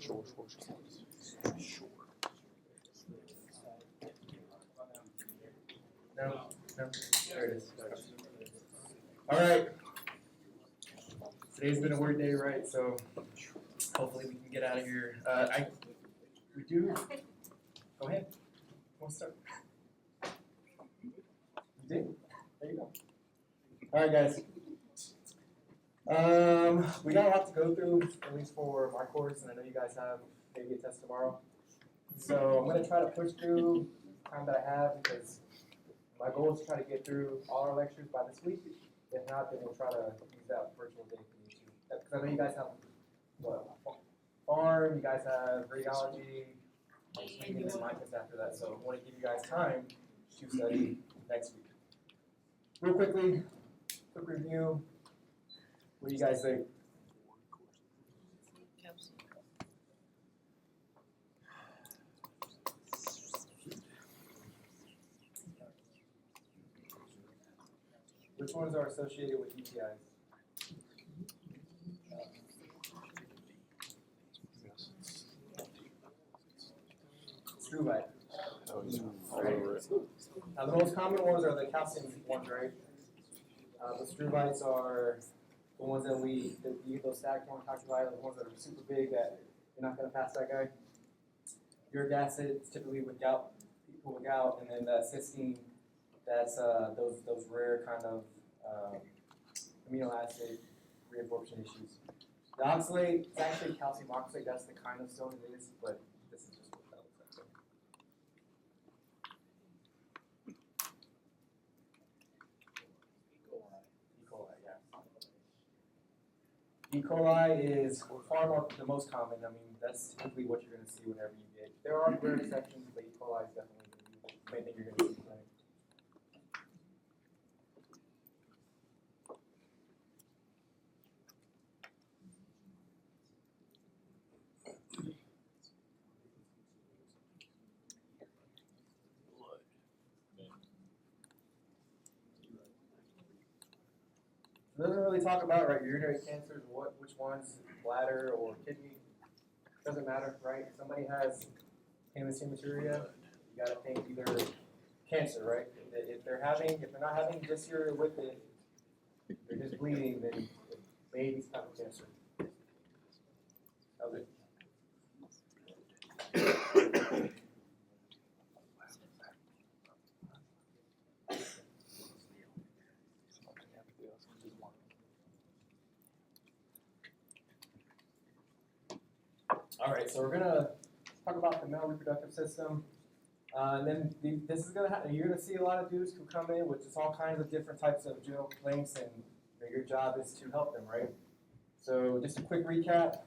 No, no. There it is. All right. Today's been a weird day, right? So hopefully we can get out of here. We do. Go ahead. We'll start. You did? There you go. All right, guys. We got a lot to go through, at least for my course, and I know you guys have maybe a test tomorrow. So I'm going to try to push through the time that I have because my goal is to try to get through all our lectures by this week. If not, then we'll try to use that virtual day if we need to. Because I know you guys have farm, you guys have radiology, and then my test after that. So I want to give you guys time to study next week. Real quickly, quick review. What do you guys think? Which ones are associated with UTIs? Struvite. Right. Now the most common ones are the calcium ones, right? The struvites are the ones that those stacked one talked about, the ones that are super big that you're not going to pass that guy. Uric acid is typically with gout, people with gout, and then the cysteine, that's those rare kind of amino acid reabsorption issues. The oxalate is actually calcium oxalate, that's the kind of stone it is, but this is just what that looks like. E. coli, yeah. E. coli is far more the most common. I mean, that's typically what you're going to see whenever you get. There are rare exceptions, but E. coli is definitely the main thing you're going to see. Right? It doesn't really talk about urinary cancers, which ones, bladder or kidney. Doesn't matter, right? If somebody has painless hematuria, you gotta think either cancer, right? If they're not having dysuria with it, they're just bleeding, then it may be some type of cancer. That was it. All right, so we're gonna talk about the male reproductive system, and then this is gonna happen. You're gonna see a lot of dudes who come in with just all kinds of different types of genital complaints, and your job is to help them, right? So just a quick recap.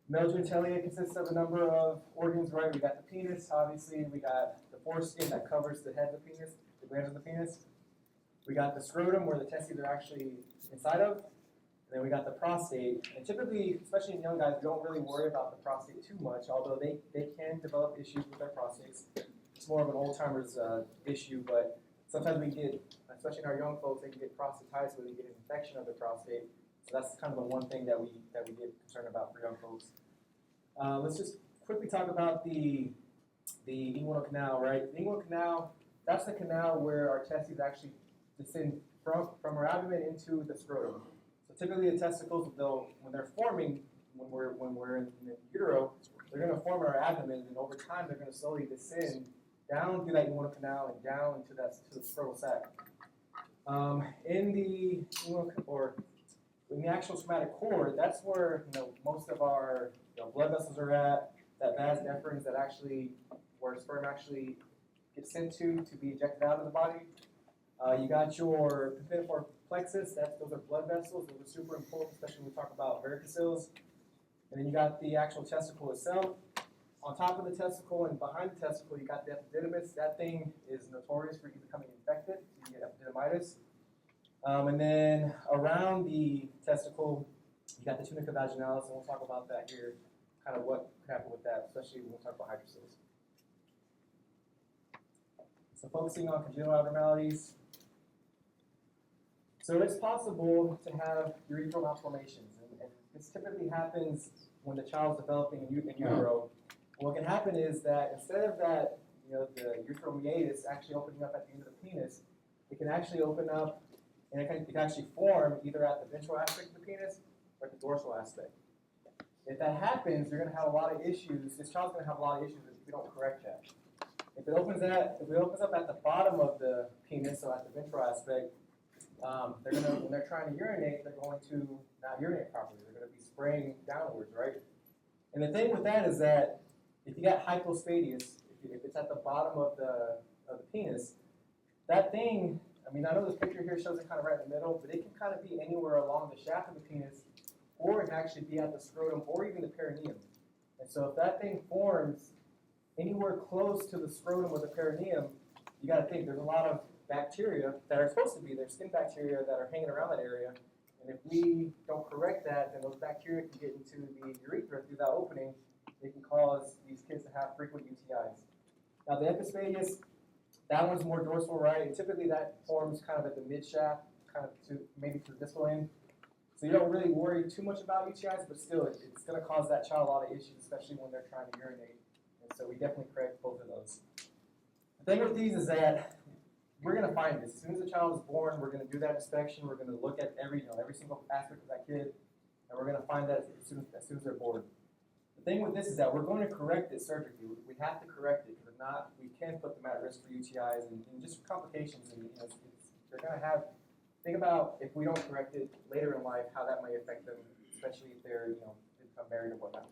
Male genitalia consists of a number of organs, right? We got the penis, obviously. We got the foreskin that covers the head of the penis, the glands of the penis. We got the scrotum, where the testes are actually inside of. And then we got the prostate, and typically, especially in young guys, we don't really worry about the prostate too much, although they can develop issues with their prostates. It's more of an old-timers issue, but sometimes we get, especially in our young folks, they can get prostatitis where they get an infection of the prostate. So that's kind of the one thing that we get concerned about for young folks. Let's just quickly talk about the inguinal canal, right? The inguinal canal, that's the canal where our testes actually descend from our abdomen into the scrotum. So typically the testicles, when they're forming, when we're in the utero, they're going to form our abdomen, and over time they're going to slowly descend down through that inguinal canal and down into the scrotal sac. In the actual somatic cord, that's where most of our blood vessels are at. That vas deferens, that actually where sperm actually gets sent to be ejected out of the body. You got your pemphigoid plexus. Those are blood vessels. Those are super important, especially when we talk about varicoceles. And then you got the actual testicle itself. On top of the testicle and behind the testicle, you got the epididymis. That thing is notorious for becoming infected. So you get epididymitis. And then around the testicle, you got the tunica vaginalis, and we'll talk about that here, kind of what could happen with that, especially when we talk about hydrocele. So focusing on congenital abnormalities. So it's possible to have urethral malformations, and this typically happens when the child's developing in utero, what can happen is that instead of that, the urethromeatus actually opening up at the end of the penis, it can actually open up and it can actually form either at the ventral aspect of the penis or at the dorsal aspect. If that happens, you're going to have a lot of issues. This child's going to have a lot of issues if we don't correct that. If it opens up at the bottom of the penis, so at the ventral aspect, when they're trying to urinate, they're going to not urinate properly. They're going to be spraying downwards, right? And the thing with that is that if you got hypospadias, if it's at the bottom of the penis, that thing, I know this picture here shows it kind of right in the middle, but it can kind of be anywhere along the shaft of the penis, or it can actually be at the scrotum or even the perineum. And so if that thing forms anywhere close to the scrotum or the perineum, you got to think there's a lot of bacteria that are supposed to be there, skin bacteria that are hanging around that area. And if we don't correct that, then those bacteria can get into the urethra through that opening. It can cause these kids to have frequent UTIs. Now the epispadias, that one's more dorsal, right? And typically that forms kind of at the mid shaft, kind of maybe to the distal end. So you don't really worry too much about UTIs, but still it's going to cause that child a lot of issues, especially when they're trying to urinate. And so we definitely correct both of those. The thing with these is that we're going to find this. As soon as the child is born, we're going to do that inspection. We're going to look at every single aspect of that kid, and we're going to find that as soon as they're born. The thing with this is that we're going to correct it surgically. We have to correct it, because if not, we can put them at risk for UTIs and just complications. And they're going to have. Think about if we don't correct it later in life, how that may affect them, especially if they're they become married or whatnot.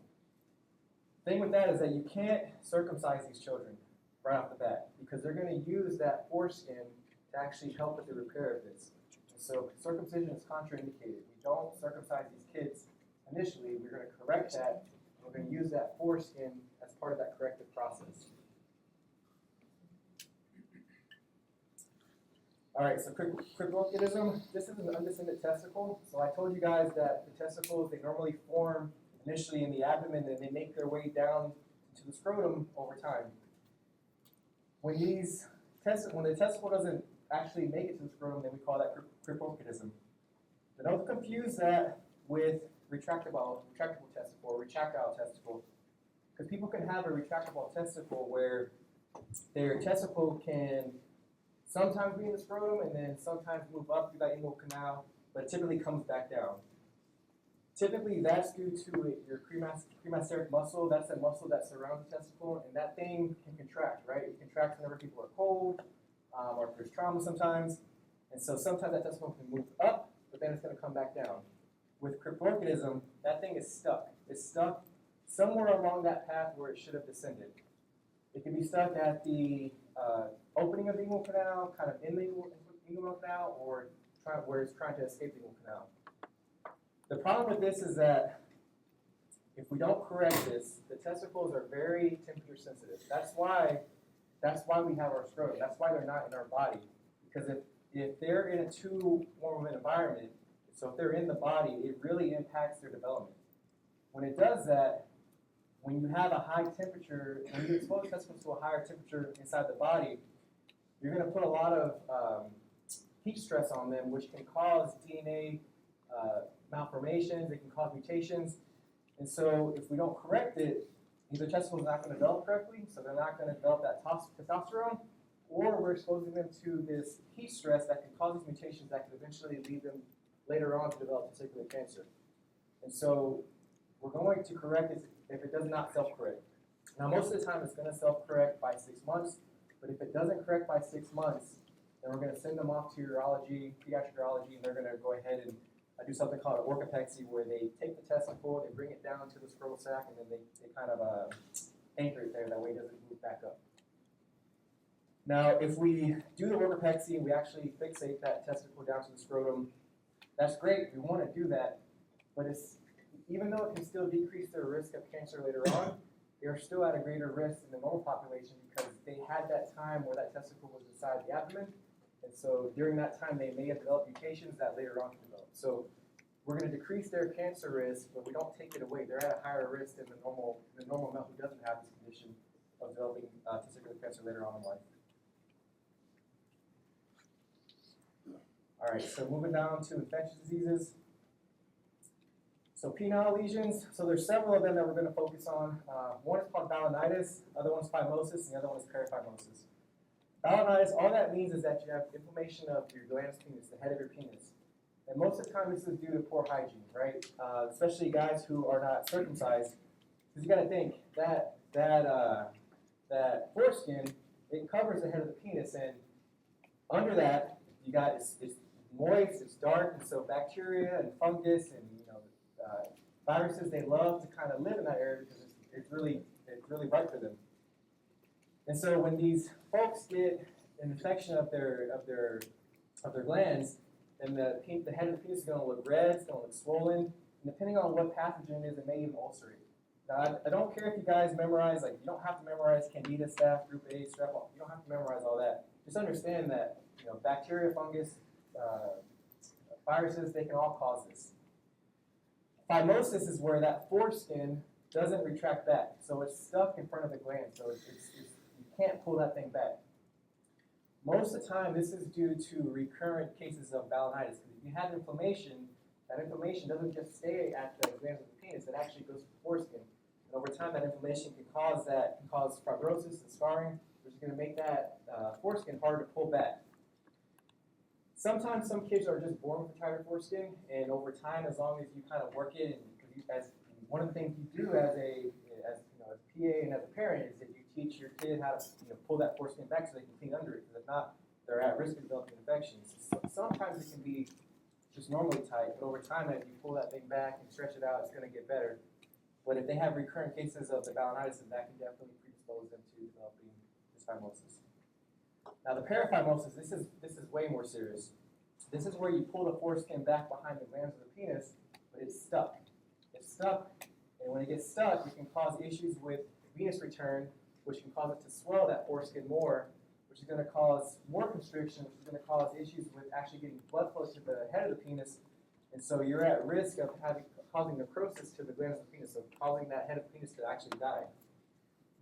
The thing with that is that you can't circumcise these children right off the bat, because they're going to use that foreskin to actually help with the repair of this. And so circumcision is contraindicated. We don't circumcise these kids initially. We're going to correct that. We're going to use that foreskin as part of that corrective process. All right, so cryptorchidism, this is an undescended testicle. So I told you guys that the testicles, they normally form initially in the abdomen, and they make their way down to the scrotum over time. When the testicle doesn't actually make it to the scrotum, then we call that cryptorchidism. But don't confuse that with retractable testicle or retractile testicle, because people can have a retractable testicle where their testicle can sometimes be in the scrotum and then sometimes move up through that inguinal canal, but it typically comes back down. Typically, that's due to your cremasteric muscle. That's the muscle that surrounds the testicle, and that thing can contract, right? It contracts whenever people are cold, or if there's trauma sometimes. And so sometimes that testicle can move up, but then it's going to come back down. With cryptorchidism, that thing is stuck. It's stuck somewhere along that path where it should have descended. It can be stuck at the opening of the inguinal canal, kind of in the inguinal canal, or where it's trying to escape the inguinal canal. The problem with this is that if we don't correct this, the testicles are very temperature sensitive. That's why we have our scrotum. That's why they're not in our body. Because if they're in a too warm of an environment, so if they're in the body, it really impacts their development. When it does that, when you have a high temperature, when you expose testicles to a higher temperature inside the body, you're going to put a lot of heat stress on them, which can cause DNA malformations. It can cause mutations. And so if we don't correct it, either testicles are not going to develop correctly, so they're not going to develop that testosterone, or we're exposing them to this heat stress that can cause these mutations that can eventually lead them later on to develop testicular cancer. And so we're going to correct it if it does not self-correct. Now, most of the time, it's going to self-correct by 6 months, but if it doesn't correct by 6 months, then we're going to send them off to urology, pediatric urology, and they're going to go ahead and do something called a orchopexy, where they take the testicle, they bring it down to the scrotal sac, and then they kind of anchor it there. That way it doesn't move back up. Now, if we do the orchopexy and we actually fixate that testicle down to the scrotum, that's great. We want to do that, but even though it can still decrease their risk of cancer later on, they are still at a greater risk than the normal population because they had that time where that testicle was inside the abdomen, and so during that time they may have developed mutations that later on can develop. So we're going to decrease their cancer risk, but we don't take it away. They're at a higher risk than the normal male who doesn't have this condition of developing testicular cancer later on in life. All right, so moving down to infectious diseases. So penile lesions, so there's several of them that we're going to focus on. One is called balanitis, other one's phimosis, and the other one is periphimosis. Balanitis, all that means is that you have inflammation of your gland's penis, the head of your penis. And most of the time this is due to poor hygiene, right? Especially guys who are not circumcised. Because you got to think, that foreskin, it covers the head of the penis, and under that, you got, it's moist, it's dark, and so bacteria and fungus and viruses, they love to kind of live in that area because it's really right for them. And so when these folks get an infection of their glands, then the head of the penis is going to look red, it's going to look swollen, and depending on what pathogen it is, it may even ulcerate. Now, I don't care if you guys memorize, like, you don't have to memorize Candida, Staph, Group A, Strep, you don't have to memorize all that. Just understand that, bacteria, fungus, viruses, they can all cause this. Phimosis is where that foreskin doesn't retract back, so it's stuck in front of the gland, so you can't pull that thing back. Most of the time, this is due to recurrent cases of balanitis. If you have inflammation, that inflammation doesn't just stay at the glands of the penis, it actually goes to the foreskin. And over time, that inflammation can cause fibrosis and scarring, which is going to make that foreskin harder to pull back. Sometimes some kids are just born with a tighter foreskin, and over time, as long as you kind of work it, and as one of the things you do as a PA and as a parent is that you teach your kid how to pull that foreskin back so they can clean under it, because if not, they're at risk of developing infections. So sometimes it can be just normally tight, but over time, as you pull that thing back and stretch it out, it's going to get better. But if they have recurrent cases of the balanitis, that can definitely predispose them to developing this phimosis. Now the periphimosis, this is way more serious. This is where you pull the foreskin back behind the glands of the penis, but it's stuck. It's stuck, and when it gets stuck, it can cause issues with venous return, which can cause it to swell that foreskin more, which is going to cause more constriction, which is going to cause issues with actually getting blood flow to the head of the penis, and so you're at risk of causing necrosis to the glands of the penis, so causing that head of the penis to actually die.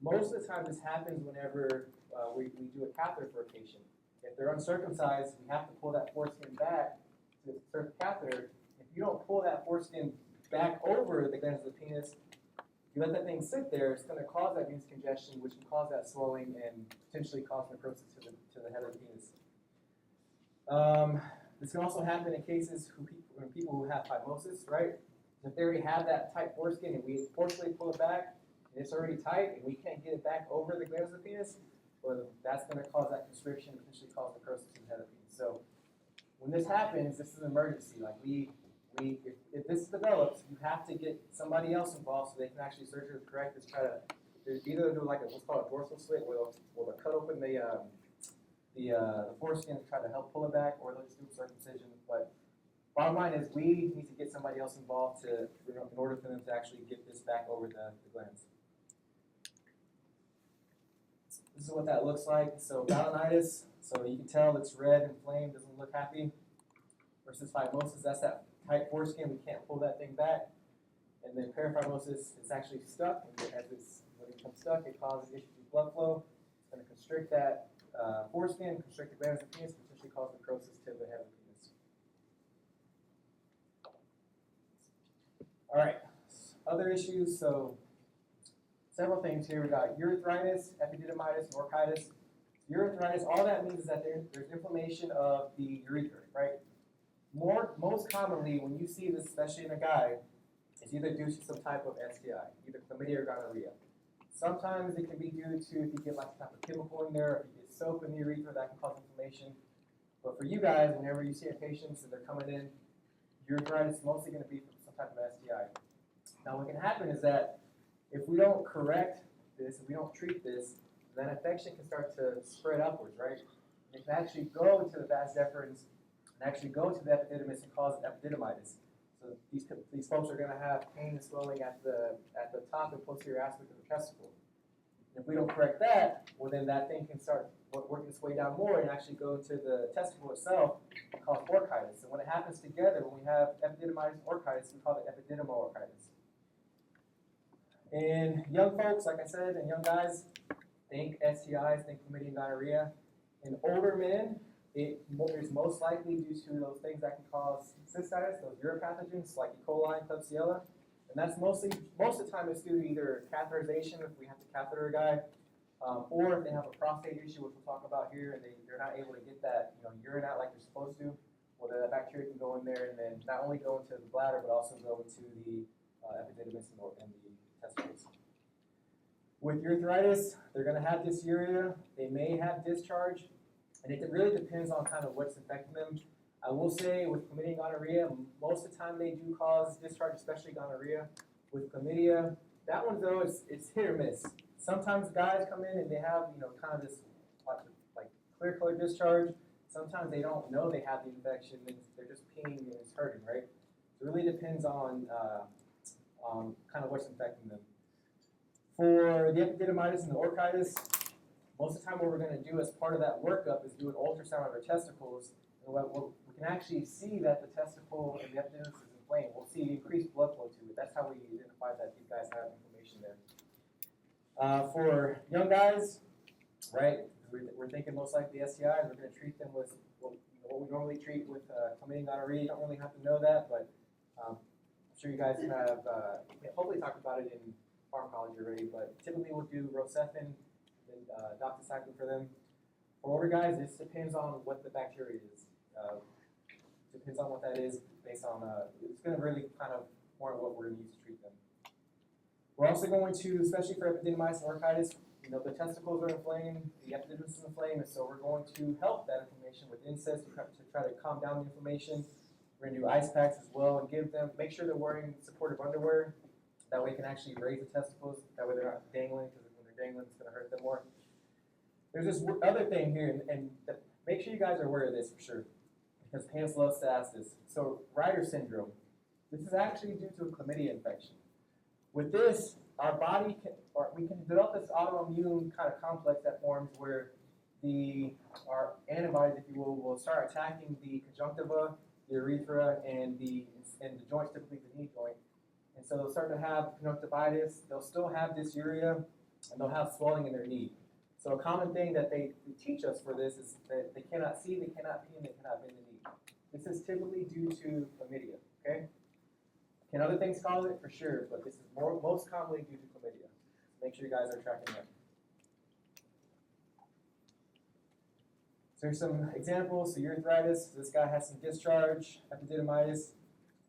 Most of the time this happens whenever we do a catheter for a patient. If they're uncircumcised, we have to pull that foreskin back to insert the catheter. If you don't pull that foreskin back over the glands of the penis, if you let that thing sit there, it's going to cause that venous congestion, which can cause that swelling and potentially cause necrosis to the head of the penis. This can also happen in cases when people who have phimosis, right? If they already have that tight foreskin and we forcefully pull it back, and it's already tight and we can't get it back over the glands of the penis, well, that's going to cause that constriction and potentially cause necrosis to the head of the penis. So when this happens, this is an emergency. Like if this develops, you have to get somebody else involved so they can actually surgically correct this. Try to either do like what's called a dorsal slit, where they'll cut open the foreskin to try to help pull it back, or they'll just do circumcision. But bottom line is we need to get somebody else involved in order for them to actually get this back over the glands. This is what that looks like. So balanitis, so you can tell it's red, inflamed, doesn't look happy. Versus phimosis, that's that tight foreskin, we can't pull that thing back. And then periphimosis, it's actually stuck, and when it becomes stuck, it causes issues with blood flow. It's going to constrict that foreskin, constrict the glands of the penis, potentially cause necrosis to the head of the penis. All right, other issues, so several things here. We got urethritis, epididymitis, and orchitis. Urethritis, all that means is that there's inflammation of the urethra, right? Most commonly, when you see this, especially in a guy, it's either due to some type of STI, either chlamydia or gonorrhea. Sometimes it can be due to if you get like some type of chemical in there, or if you get soap in the urethra, that can cause inflammation. But for you guys, whenever you see a patient and they're coming in, urethritis is mostly going to be from some type of STI. Now, what can happen is that if we don't correct this, if we don't treat this, then infection can start to spread upwards, right? It can actually go into the vas deferens and actually go to the epididymis and cause epididymitis. So these folks are going to have pain and swelling at the top and posterior aspect of the testicle. And if we don't correct that, well then that thing can start working its way down more and actually go into the testicle itself and cause orchitis. And when it happens together, when we have epididymitis and orchitis, we call it epididymal orchitis. In young folks, like I said, and young guys, think STIs, think chlamydia and gonorrhea. In older men, It's most likely due to those things that can cause cystitis, those uropathogens like E. coli and Klebsiella. And that's most of the time it's due to either catheterization, if we have to catheter a guy, or if they have a prostate issue, which we'll talk about here, and they're not able to get that urine out like they're supposed to. Well, the bacteria can go in there and then not only go into the bladder, but also go into the epididymis and the testicles. With urethritis, they're going to have dysuria. They may have discharge, and it really depends on kind of what's infecting them. I will say with chlamydia and gonorrhea, most of the time they do cause discharge, especially gonorrhea. With chlamydia, that one though, it's hit or miss. Sometimes guys come in and they have, kind of this like clear color discharge. Sometimes they don't know they have the infection and they're just peeing and it's hurting, right? So it really depends on kind of what's infecting them. For the epididymitis and the orchitis, most of the time what we're going to do as part of that workup is do an ultrasound of our testicles. And we can actually see that the testicle and the epididymis is inflamed. We'll see increased blood flow to it. That's how we identify that these guys have inflammation there. For young guys, right, we're thinking most likely STIs. We're going to treat them with what we normally treat with chlamydia and gonorrhea. You don't really have to know that, but I'm sure you guys have hopefully talked about it in pharmacology already. But typically we'll do Rocephin and doxycycline for them. For older guys, this depends on what the bacteria is. Depends on what that is based on, it's going to really kind of warrant what we're going to use to treat them. We're also going to, especially for epididymitis and orchitis, the testicles are inflamed, the epididymis is inflamed, and so we're going to help that inflammation with NSAIDs to try to calm down the inflammation. We're going to do ice packs as well and make sure they're wearing supportive underwear. That way it can actually raise the testicles. That way they're not dangling, because when they're dangling, it's going to hurt them more. There's this other thing here, and make sure you guys are aware of this for sure, because parents love to ask this. So Reiter syndrome, this is actually due to a chlamydia infection. With this, our body we can develop this autoimmune kind of complex that forms where our antibodies, if you will start attacking the conjunctiva, the urethra, and the joints, typically the knee joint. And so they'll start to have conjunctivitis. They'll still have dysuria, and they'll have swelling in their knee. So a common thing that they teach us for this is that they cannot see, they cannot pee, and they cannot bend the knee. This is typically due to chlamydia, okay? Can other things cause it? For sure, but this is most commonly due to chlamydia. So make sure you guys are tracking that. So here's some examples. So urethritis, this guy has some discharge. Epididymitis,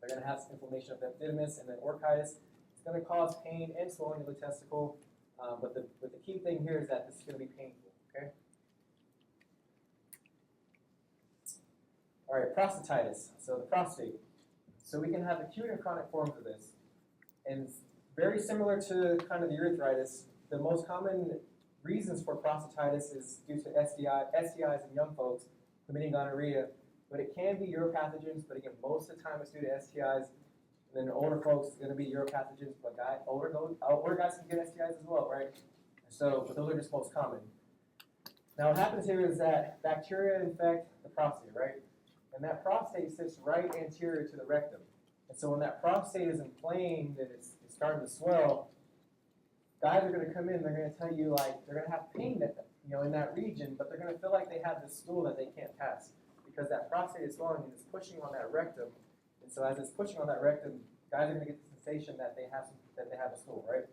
they're going to have some inflammation of the epididymis, and then orchitis. It's going to cause pain and swelling of the testicle. But the key thing here is that this is going to be painful, okay? All right, prostatitis, so the prostate. So we can have acute and chronic forms of this. And very similar to kind of the urethritis, the most common reasons for prostatitis is due to STIs in young folks, chlamydia and gonorrhea, but it can be uropathogens, but again, most of the time it's due to STIs. And then older folks, it's going to be uropathogens, but older guys can get STIs as well, right? So, but those are just most common. Now what happens here is that bacteria infect the prostate, right? And that prostate sits right anterior to the rectum. And so when that prostate is inflamed and it's starting to swell, guys are going to come in, they're going to tell you they're going to have pain in that region, but they're going to feel like they have this stool that they can't pass because that prostate is swelling and it's pushing on that rectum. And so as it's pushing on that rectum, guys are going to get the sensation that they have a stool, right?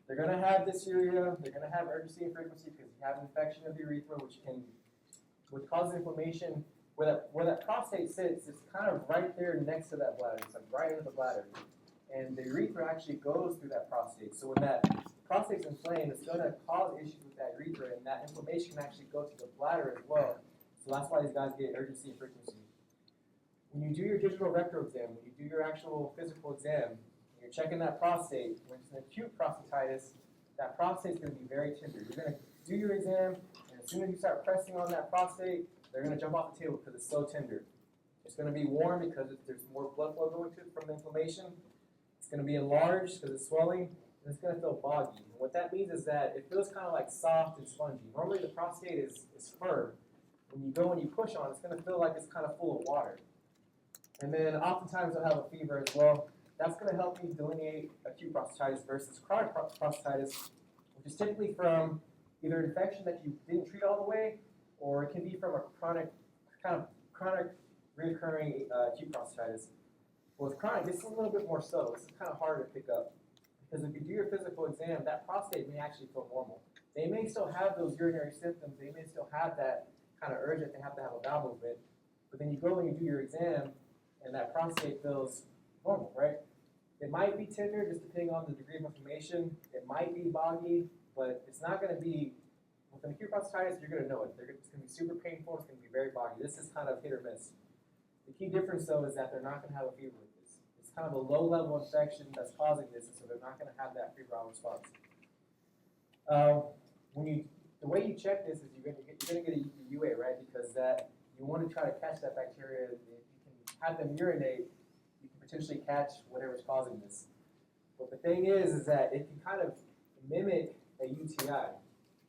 They're going to have dysuria, they're going to have urgency and frequency because you have infection of the urethra, which causes inflammation. Where that prostate sits, it's kind of right there next to that bladder. It's like right into the bladder. And the urethra actually goes through that prostate. So when that prostate's inflamed, it's going to cause issues with that urethra, and that inflammation can actually go to the bladder as well. So that's why these guys get urgency and frequency. When you do your digital rectal exam, when you do your actual physical exam, you're checking that prostate. When it's an acute prostatitis, that prostate's going to be very tender. You're going to do your exam, and as soon as you start pressing on that prostate, they're going to jump off the table because it's so tender. It's going to be warm because there's more blood flow going to it from the inflammation. It's going to be enlarged because it's swelling, and it's going to feel boggy. And what that means is that it feels kind of like soft and spongy. Normally the prostate is firm. When you go and you push on it, it's going to feel like it's kind of full of water. And then oftentimes they'll have a fever as well. That's going to help you delineate acute prostatitis versus chronic prostatitis, which is typically from either infection that you didn't treat all the way, or it can be from a chronic kind of chronic, reoccurring acute prostatitis. With chronic, this is a little bit more subtle. This is kind of harder to pick up. Because if you do your physical exam, that prostate may actually feel normal. They may still have those urinary symptoms. They may still have that kind of urge that they have to have a bowel movement. But then you go and you do your exam, and that prostate feels normal, right? It might be tender, just depending on the degree of inflammation. It might be boggy, but it's not going to be, with an acute prostatitis, you're going to know it. It's going to be super painful. It's going to be very boggy. This is kind of hit or miss. The key difference, though, is that they're not going to have a fever with this. It's kind of a low-level infection that's causing this, and so they're not going to have that febrile response. The way you check this is you're going to get a UA, right? Because that you want to try to catch that bacteria. If you can have them urinate, you can potentially catch whatever's causing this. But the thing is that it can kind of mimic a UTI.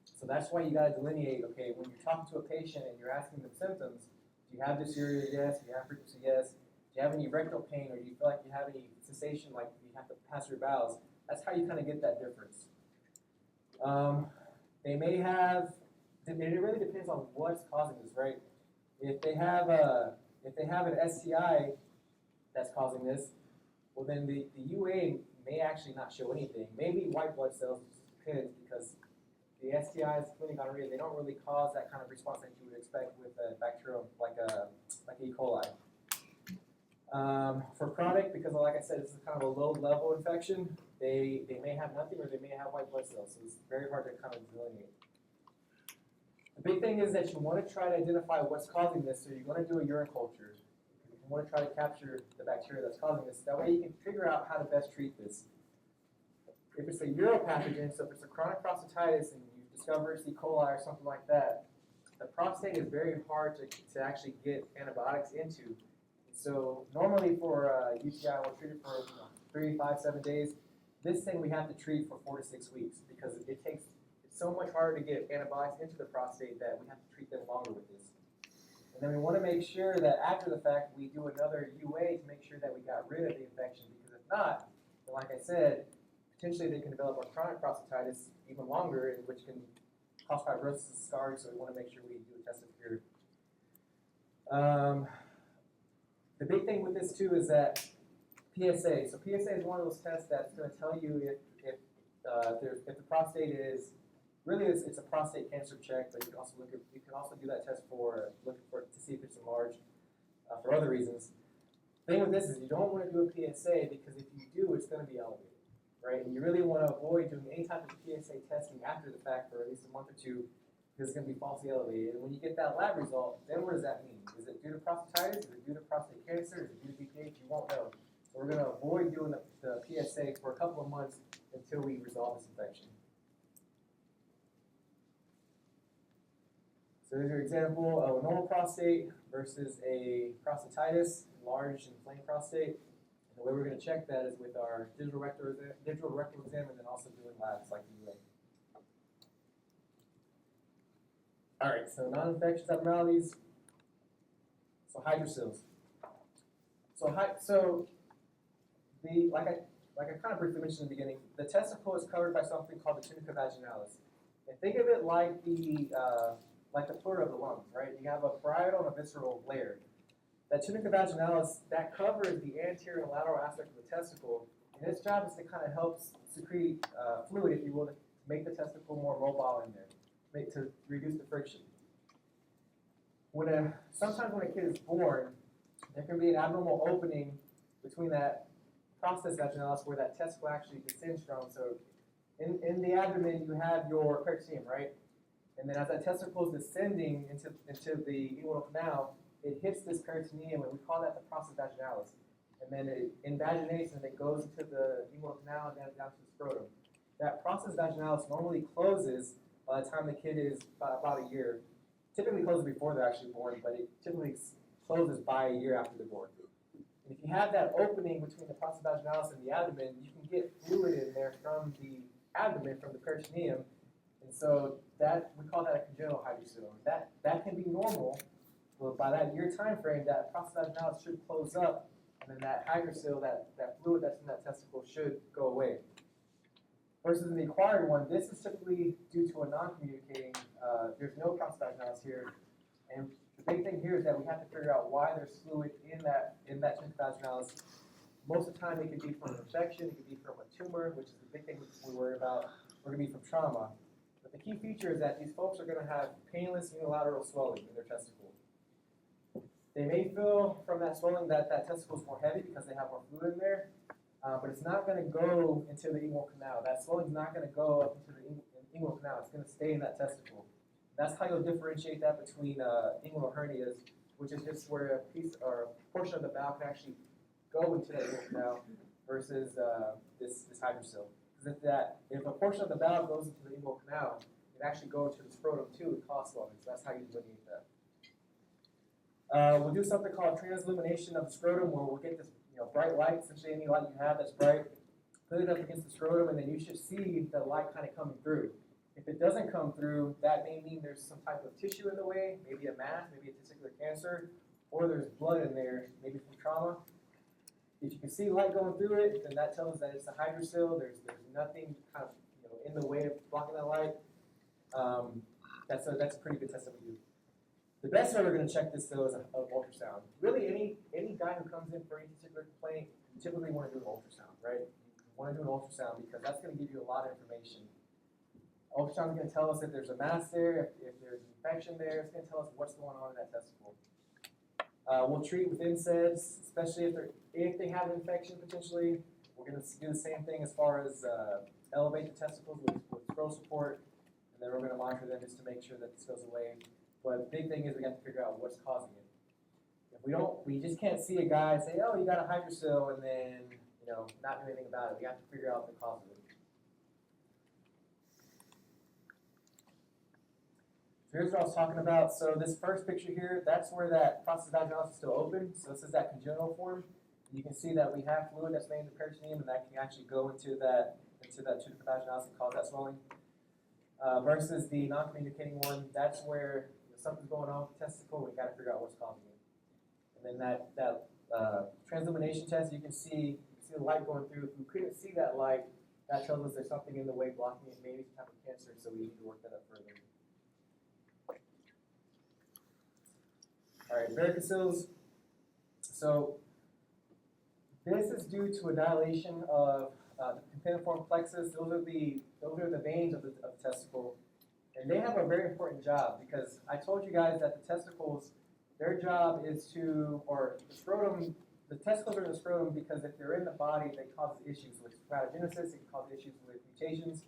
So that's why you got to delineate, okay, when you're talking to a patient and you're asking them symptoms, do you have dysuria? Yes. Do you have frequency? Yes. Do you have any rectal pain, or do you feel like you have any cessation, like you have to pass your bowels? That's how you kind of get that difference. They may have, it really depends on what's causing this, right? If they have an STI that's causing this, well then the UA may actually not show anything. Maybe white blood cells, depends, because the STIs, chlamydia, gonorrhea, they don't really cause that kind of response that you would expect with a bacterium like E. coli. For chronic, because like I said, this is kind of a low-level infection, they may have nothing or they may have white blood cells, so it's very hard to kind of delineate. The big thing is that you want to try to identify what's causing this, so you're going to do a urine culture. You want to try to capture the bacteria that's causing this. That way you can figure out how to best treat this. If it's a uropathogen, so if it's a chronic prostatitis and you discover it's E. coli or something like that, the prostate is very hard to actually get antibiotics into. So normally for UTI, we'll treat it for 3, 5, 7 days. This thing we have to treat for 4 to 6 weeks because it's so much harder to get antibiotics into the prostate that we have to treat them longer with this. And then we want to make sure that after the fact we do another UA to make sure that we got rid of the infection, because if not, then like I said, potentially they can develop a chronic prostatitis even longer, which can cause fibrosis and scarring, so we want to make sure we do a test of cure. The big thing with this too is that PSA. So PSA is one of those tests that's going to tell you if the prostate is really it's a prostate cancer check, but you can also do that test for looking for to see if it's enlarged for other reasons. The thing with this is you don't want to do a PSA because if you do, it's going to be elevated, right? And you really want to avoid doing any type of PSA testing after the fact for at least a month or two, because it's going to be falsely elevated. And when you get that lab result, then what does that mean? Is it due to prostatitis? Is it due to prostate cancer? Is it due to BPH? You won't know. So we're going to avoid doing the PSA for a couple of months until we resolve this infection. So here's your example of a normal prostate versus a prostatitis, enlarged and inflamed prostate. And the way we're going to check that is with our digital rectal exam and then also doing labs like the UA. All right, so non-infectious abnormalities. So hydrocele. Like I kind of briefly mentioned in the beginning, the testicle is covered by something called the tunica vaginalis. And think of it like the floor of the lungs, right? You have a parietal and a visceral layer. That tunica vaginalis, that covers the anterior and lateral aspect of the testicle, and its job is to kind of help secrete fluid, if you will, to make the testicle more mobile in there, to reduce the friction. Sometimes when a kid is born, there can be an abnormal opening between that process vaginalis where that testicle actually descends from. So in the abdomen, you have your peritoneum, right? And then as that testicle is descending into the inguinal canal, it hits this peritoneum, and we call that the process vaginalis. And then in vagination, it goes into the inguinal canal and then down to the scrotum. That process vaginalis normally closes by the time the kid is about a year. Typically closes before they're actually born, but it typically closes by a year after they're born. And if you have that opening between the process vaginalis and the abdomen, you can get fluid in there from the abdomen, from the peritoneum, and so that we call that a congenital hydrocele. That can be normal, but by that year time frame, that process vaginalis should close up, and then that hydrocele, that fluid that's in that testicle, should go away. Versus in the acquired one, this is typically due to a non-communicating. There's no process vaginalis here, and The big thing here is that we have to figure out why there's fluid in that tunica vaginalis. Most of the time, it could be from an infection, it could be from a tumor, which is the big thing we worry about, or it could be from trauma. But the key feature is that these folks are going to have painless unilateral swelling in their testicle. They may feel from that swelling that testicle is more heavy because they have more fluid in there, but it's not going to go into the inguinal canal. That swelling is not going to go up into the inguinal canal. It's going to stay in that testicle. That's how you'll differentiate that between inguinal hernias, which is just where a piece or a portion of the bowel can actually go into that inguinal canal, versus this hydrocele. Because if a portion of the bowel goes into the inguinal canal, it actually goes to the scrotum too and cause swelling. So that's how you delineate that. We'll do something called transillumination of the scrotum, where we'll get this bright light, essentially any light you have that's bright, put it up against the scrotum, and then you should see the light kind of coming through. If it doesn't come through, that may mean there's some type of tissue in the way, maybe a mass, maybe a testicular cancer, or there's blood in there, maybe from trauma. If you can see light going through it, then that tells us that it's a hydrocele. There's nothing kind of in the way of blocking that light. That's a pretty good test that we do. The best way we're going to check this though is an ultrasound. Really, any guy who comes in for any particular complaint, you typically want to do an ultrasound, right? You want to do an ultrasound because that's going to give you a lot of information. Ultrasound is going to tell us if there's a mass there, if there's an infection there. It's going to tell us what's going on in that testicle. We'll treat with NSAIDs, especially if they have an infection potentially. We're going to do the same thing as far as elevate the testicles with scroll support, and then we're going to monitor them just to make sure that this goes away. But the big thing is we have to figure out what's causing it. If we just can't see a guy and say, oh, you got a hydrocele, and then not do anything about it. We have to figure out the cause of it. So here's what I was talking about. So this first picture here, that's where that process vaginalis is still open. So this is that congenital form. And you can see that we have fluid that's made in the peritoneum, and that can actually go into that tunica vaginalis and cause that swelling. Versus the non-communicating one, that's where something's going on with the testicle. We got to figure out what's causing it. And then that transillumination test, you can see the light going through. If we couldn't see that light, that tells us there's something in the way blocking it, maybe some type of cancer. So we need to work that up further. All right, varicoceles. So this is due to a dilation of the compeniform plexus. Those are the veins of the testicle, and they have a very important job because I told you guys that the testicles, their job is to, or the scrotum. The testicles are in the scrotum because if they're in the body, they cause issues with spermatogenesis. It can cause issues with mutations.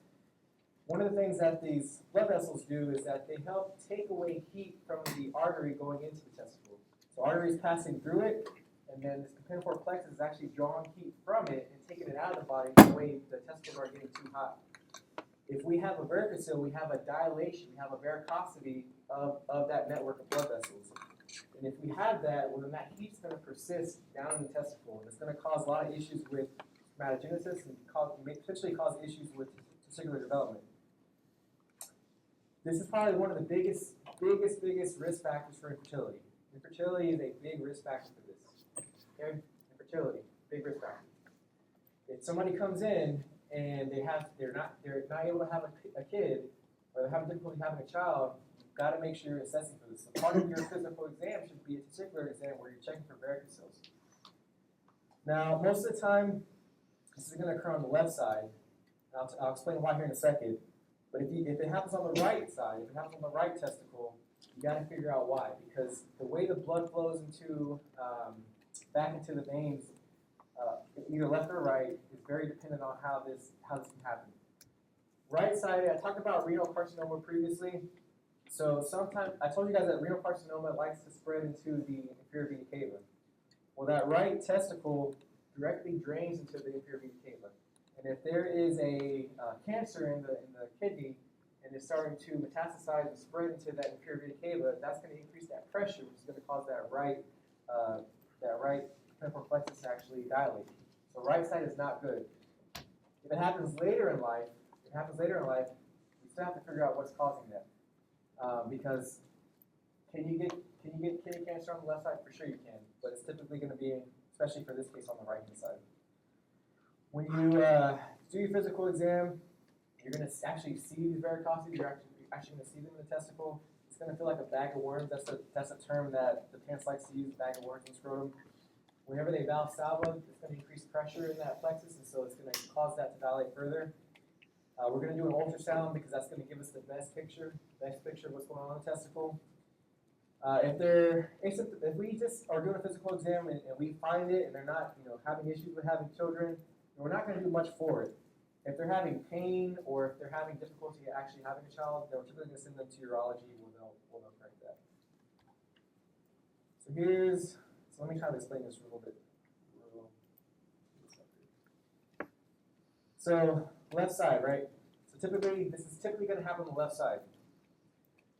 One of the things that these blood vessels do is that they help take away heat from the artery going into the testicle. So artery is passing through it, and then this compeniform plexus is actually drawing heat from it and taking it out of the body the way the testicles are getting too hot. If we have a varicocele, we have a dilation, we have a varicosity of that network of blood vessels. And if we have that, well, then that heat's going to persist down in the testicle, and it's going to cause a lot of issues with spermatogenesis and potentially cause issues with testicular development. This is probably one of the biggest risk factors for infertility. Infertility is a big risk factor for this. Okay? Infertility, big risk factor. If somebody comes in and they're not able to have a kid, or they're having difficulty having a child, you've got to make sure you're assessing for this. So part of your physical exam should be a testicular exam where you're checking for varicoceles. Now, most of the time, this is going to occur on the left side. I'll explain why here in a second. But if it happens on the right side, if it happens on the right testicle, you got to figure out why. Because the way the blood flows back into the veins, either left or right, is very dependent on how this can happen. Right side, I talked about renal carcinoma previously. So sometimes I told you guys that renal carcinoma likes to spread into the inferior vena cava. Well, that right testicle directly drains into the inferior vena cava. And if there is a cancer in the kidney and it's starting to metastasize and spread into that inferior vena cava, that's going to increase that pressure, which is going to cause that right compeniform plexus to actually dilate. So right side is not good. If it happens later in life, we still have to figure out what's causing that. Because can you get kidney cancer on the left side? For sure you can, but it's typically going to be, especially for this case, on the right hand side. When you do your physical exam, you're going to actually see these varicosities. You're actually going to see them in the testicle. It's gonna feel like a bag of worms. That's a term that the pants likes to use, bag of worms in scrotum. Whenever they valsalva, it's gonna increase pressure in that plexus, and so it's gonna cause that to dilate further. We're gonna do an ultrasound because that's gonna give us the best picture of what's going on in the testicle. If we just are doing a physical exam and we find it and they're not, having issues with having children, we're not going to do much for it. If they're having pain or if they're having difficulty actually having a child, then we're typically going to send them to urology where they'll correct that. So let me try to explain this a little bit. So left side, right? So this is typically going to happen on the left side.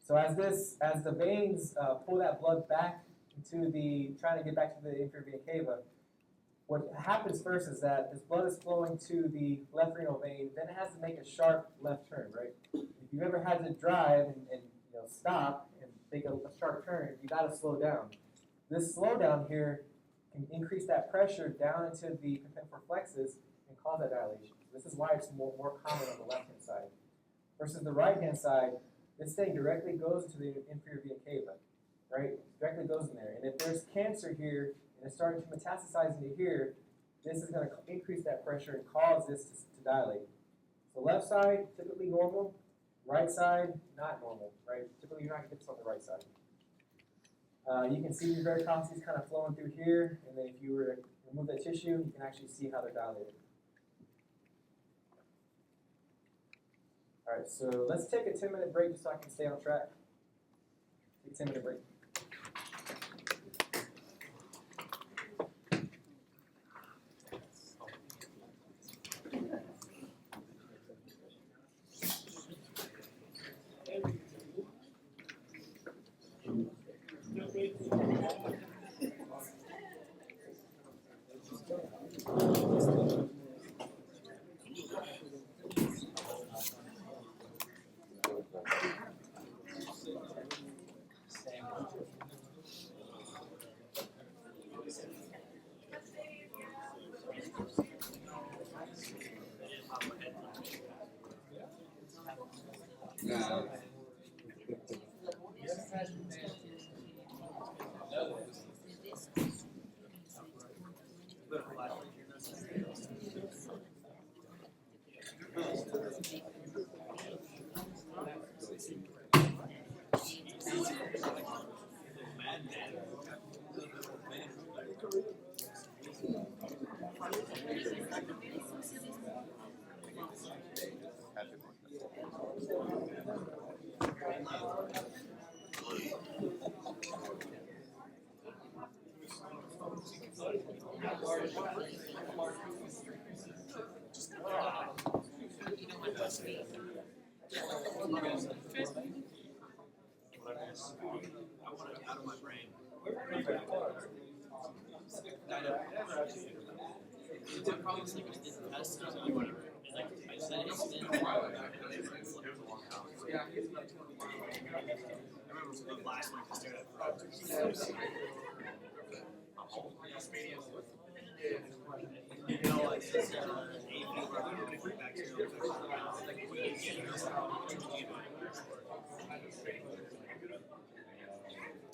So as the veins pull that blood back trying to get back to the inferior vena cava, what happens first is that this blood is flowing to the left renal vein, then it has to make a sharp left turn, right? If you've ever had to drive and stop and make a sharp turn, you got to slow down. This slowdown here can increase that pressure down into the contempor flexus and cause that dilation. This is why it's more common on the left-hand side. Versus the right-hand side, this thing directly goes into the inferior vena cava, right? Directly goes in there. And if there's cancer here and it's starting to metastasize into here, this is going to increase that pressure and cause this to dilate. So left side, typically normal. Right side, not normal, right? Typically you're not going to get this on the right side. You can see your varicosities kind of flowing through here, and then if you were to remove that tissue, you can actually see how they're dilated. All right, so let's take a 10-minute break just so I can stay on track. Take a 10-minute break.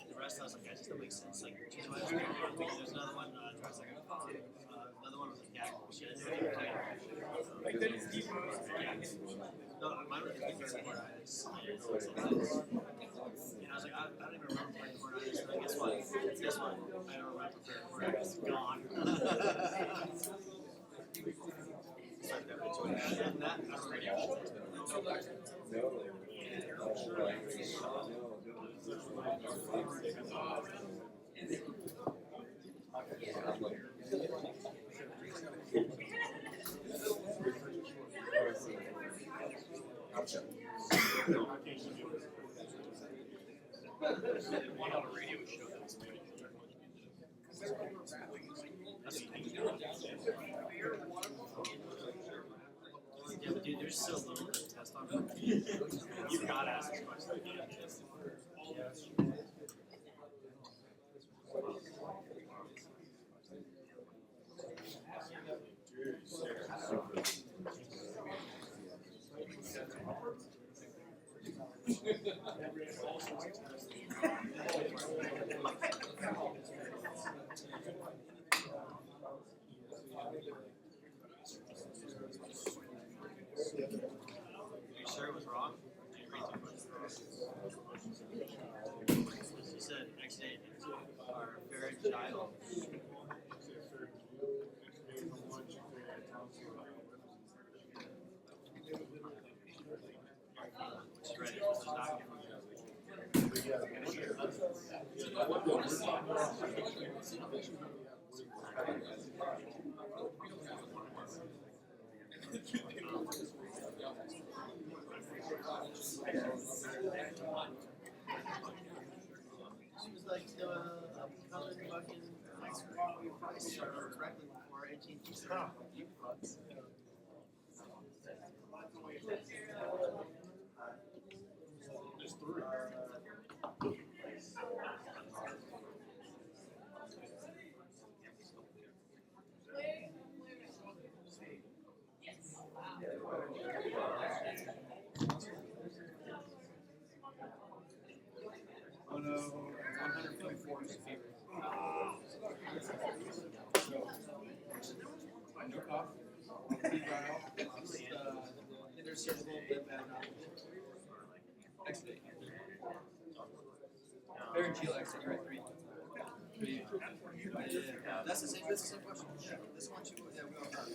The rest I was like, that just don't make sense. Like, there's another one, another one was a gag. She had no, mine was diverticulitis. And I was like, I don't even remember diverticulitis. And guess what? Guess what? I don't remember diverticulitis. It's gone. And that, I don't one on a radio show that was doing yeah, but dude, there's so little to test on. You've got to ask this question again. you sure it was wrong? Did you read through what's wrong? You said exit are pharyngeal. Which read it was a document. She was like the colored fucking we priced her correctly before 18th. You fucks. There's three. Oh no, 144 is the favorite. No cough. Inner cervical bit bad. Exit. Pharyngeal exit, you're at 3. Yeah. That's the same question. This one, yeah, we all talked.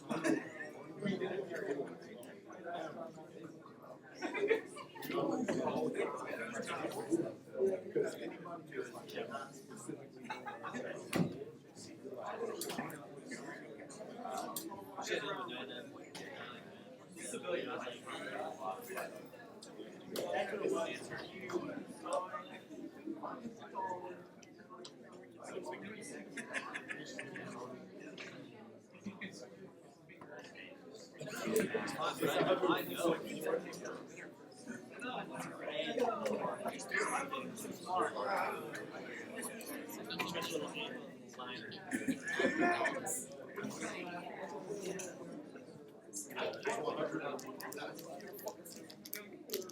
I know.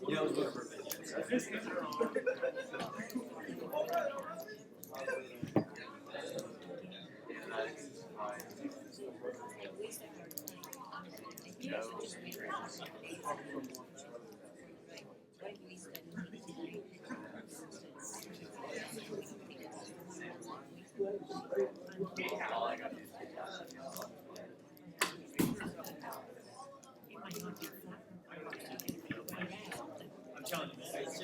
Yeah, I was going for I'm telling you, man, it's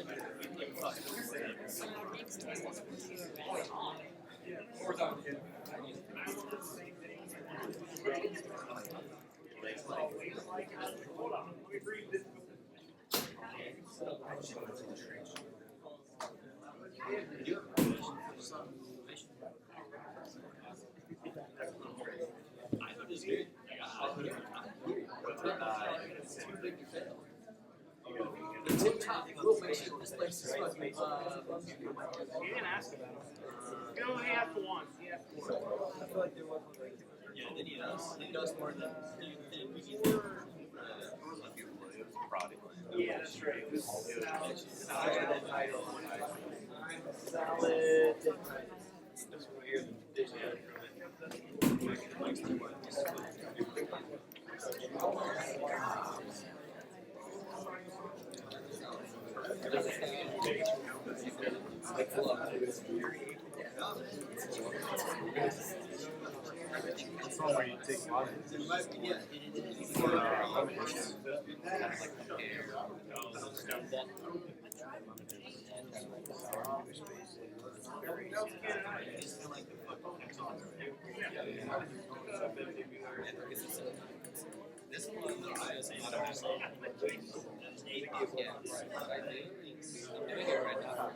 I know this good. It's too big to fail. The tip top will make sure this place is fucking. He didn't ask about it. He only asked once. He asked once. I feel like there wasn't like. Yeah, they need us. They need us more than we need them. Yeah, that's right. It was salad. Salad. That's weird. It's not where you take water. This one, I was saying, I'm doing it right now.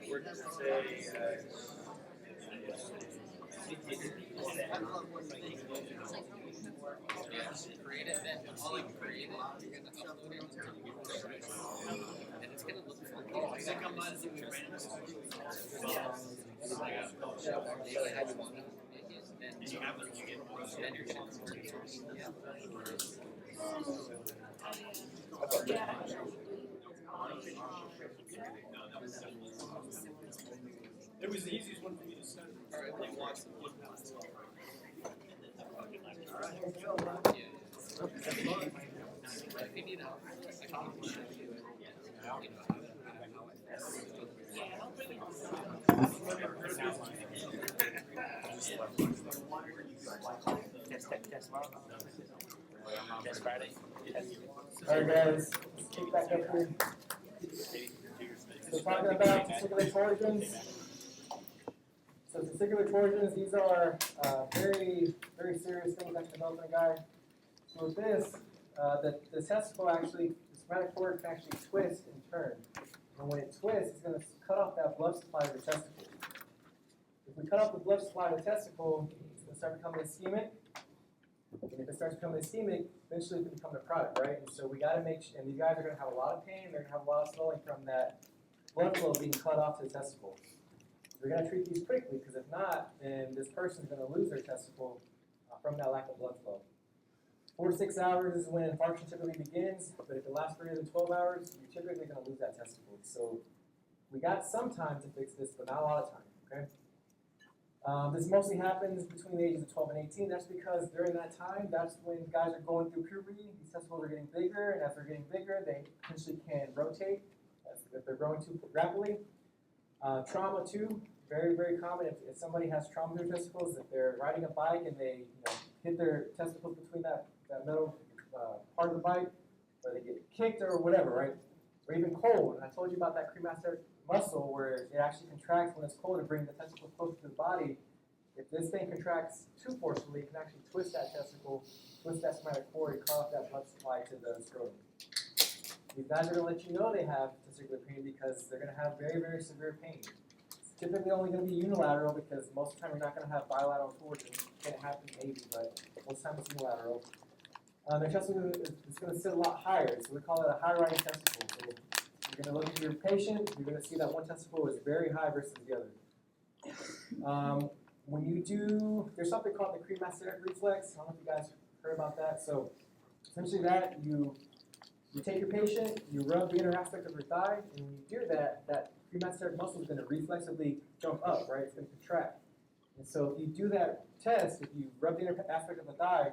Where does it say, Create it, then once you create it, you're gonna upload it until you get the right. And it's gonna look funky. It's like I'm not doing how you want it, then you have them, you get more. Then you're gonna convert it. Yeah. it was the easiest one for me to send. Alright, like watch the one. If you need help, I can show you, how Test Friday. Alright guys, let's kick back up here. So talking about testicular torsions. So testicular torsions, these are very, very serious things that can develop in a guy. So with this, the testicle actually, the somatic cord can actually twist and turn. And when it twists, it's going to cut off that blood supply of the testicle. If we cut off the blood supply of the testicle, it's going to start becoming ischemic. And if it starts becoming ischemic, eventually it can become necrotic, right? And so we got to make sure, and these guys are going to have a lot of pain, they're going to have a lot of swelling from that blood flow being cut off to the testicle. We're going to treat these quickly, because if not, then this person is going to lose their testicle from that lack of blood flow. 4 to 6 hours is when infarction typically begins, but if it lasts greater than 12 hours, you're typically going to lose that testicle. So we got some time to fix this, but not a lot of time, okay? This mostly happens between the ages of 12 and 18. That's because during that time, that's when guys are going through puberty. These testicles are getting bigger, and as they're getting bigger, they potentially can rotate if they're growing too rapidly. Trauma too, very, very common. If somebody has trauma to their testicles, if they're riding a bike and they hit their testicles between that middle part of the bike, or they get kicked or whatever, right? Or even cold. And I told you about that cremaster muscle where it actually contracts when it's cold to bring the testicle closer to the body. If this thing contracts too forcefully, it can actually twist that testicle, twist that somatic cord, and cut off that blood supply to the scrotum. These guys are going to let you know they have testicular pain because they're going to have very, very severe pain. It's typically only going to be unilateral because most of the time you're not going to have bilateral torsion. It can happen maybe, but most of the time it's unilateral. Their testicle is going to sit a lot higher, so we call it a high-riding testicle. So you're going to look at your patient, you're going to see that one testicle is very high versus the other. When you do, there's something called the cremasteric reflex. I don't know if you guys heard about that. So essentially that, you take your patient, you rub the inner aspect of your thigh, and when you do that, that cremasteric muscle is going to reflexively jump up, right? It's going to contract. And so if you do that test, if you rub the inner aspect of the thigh,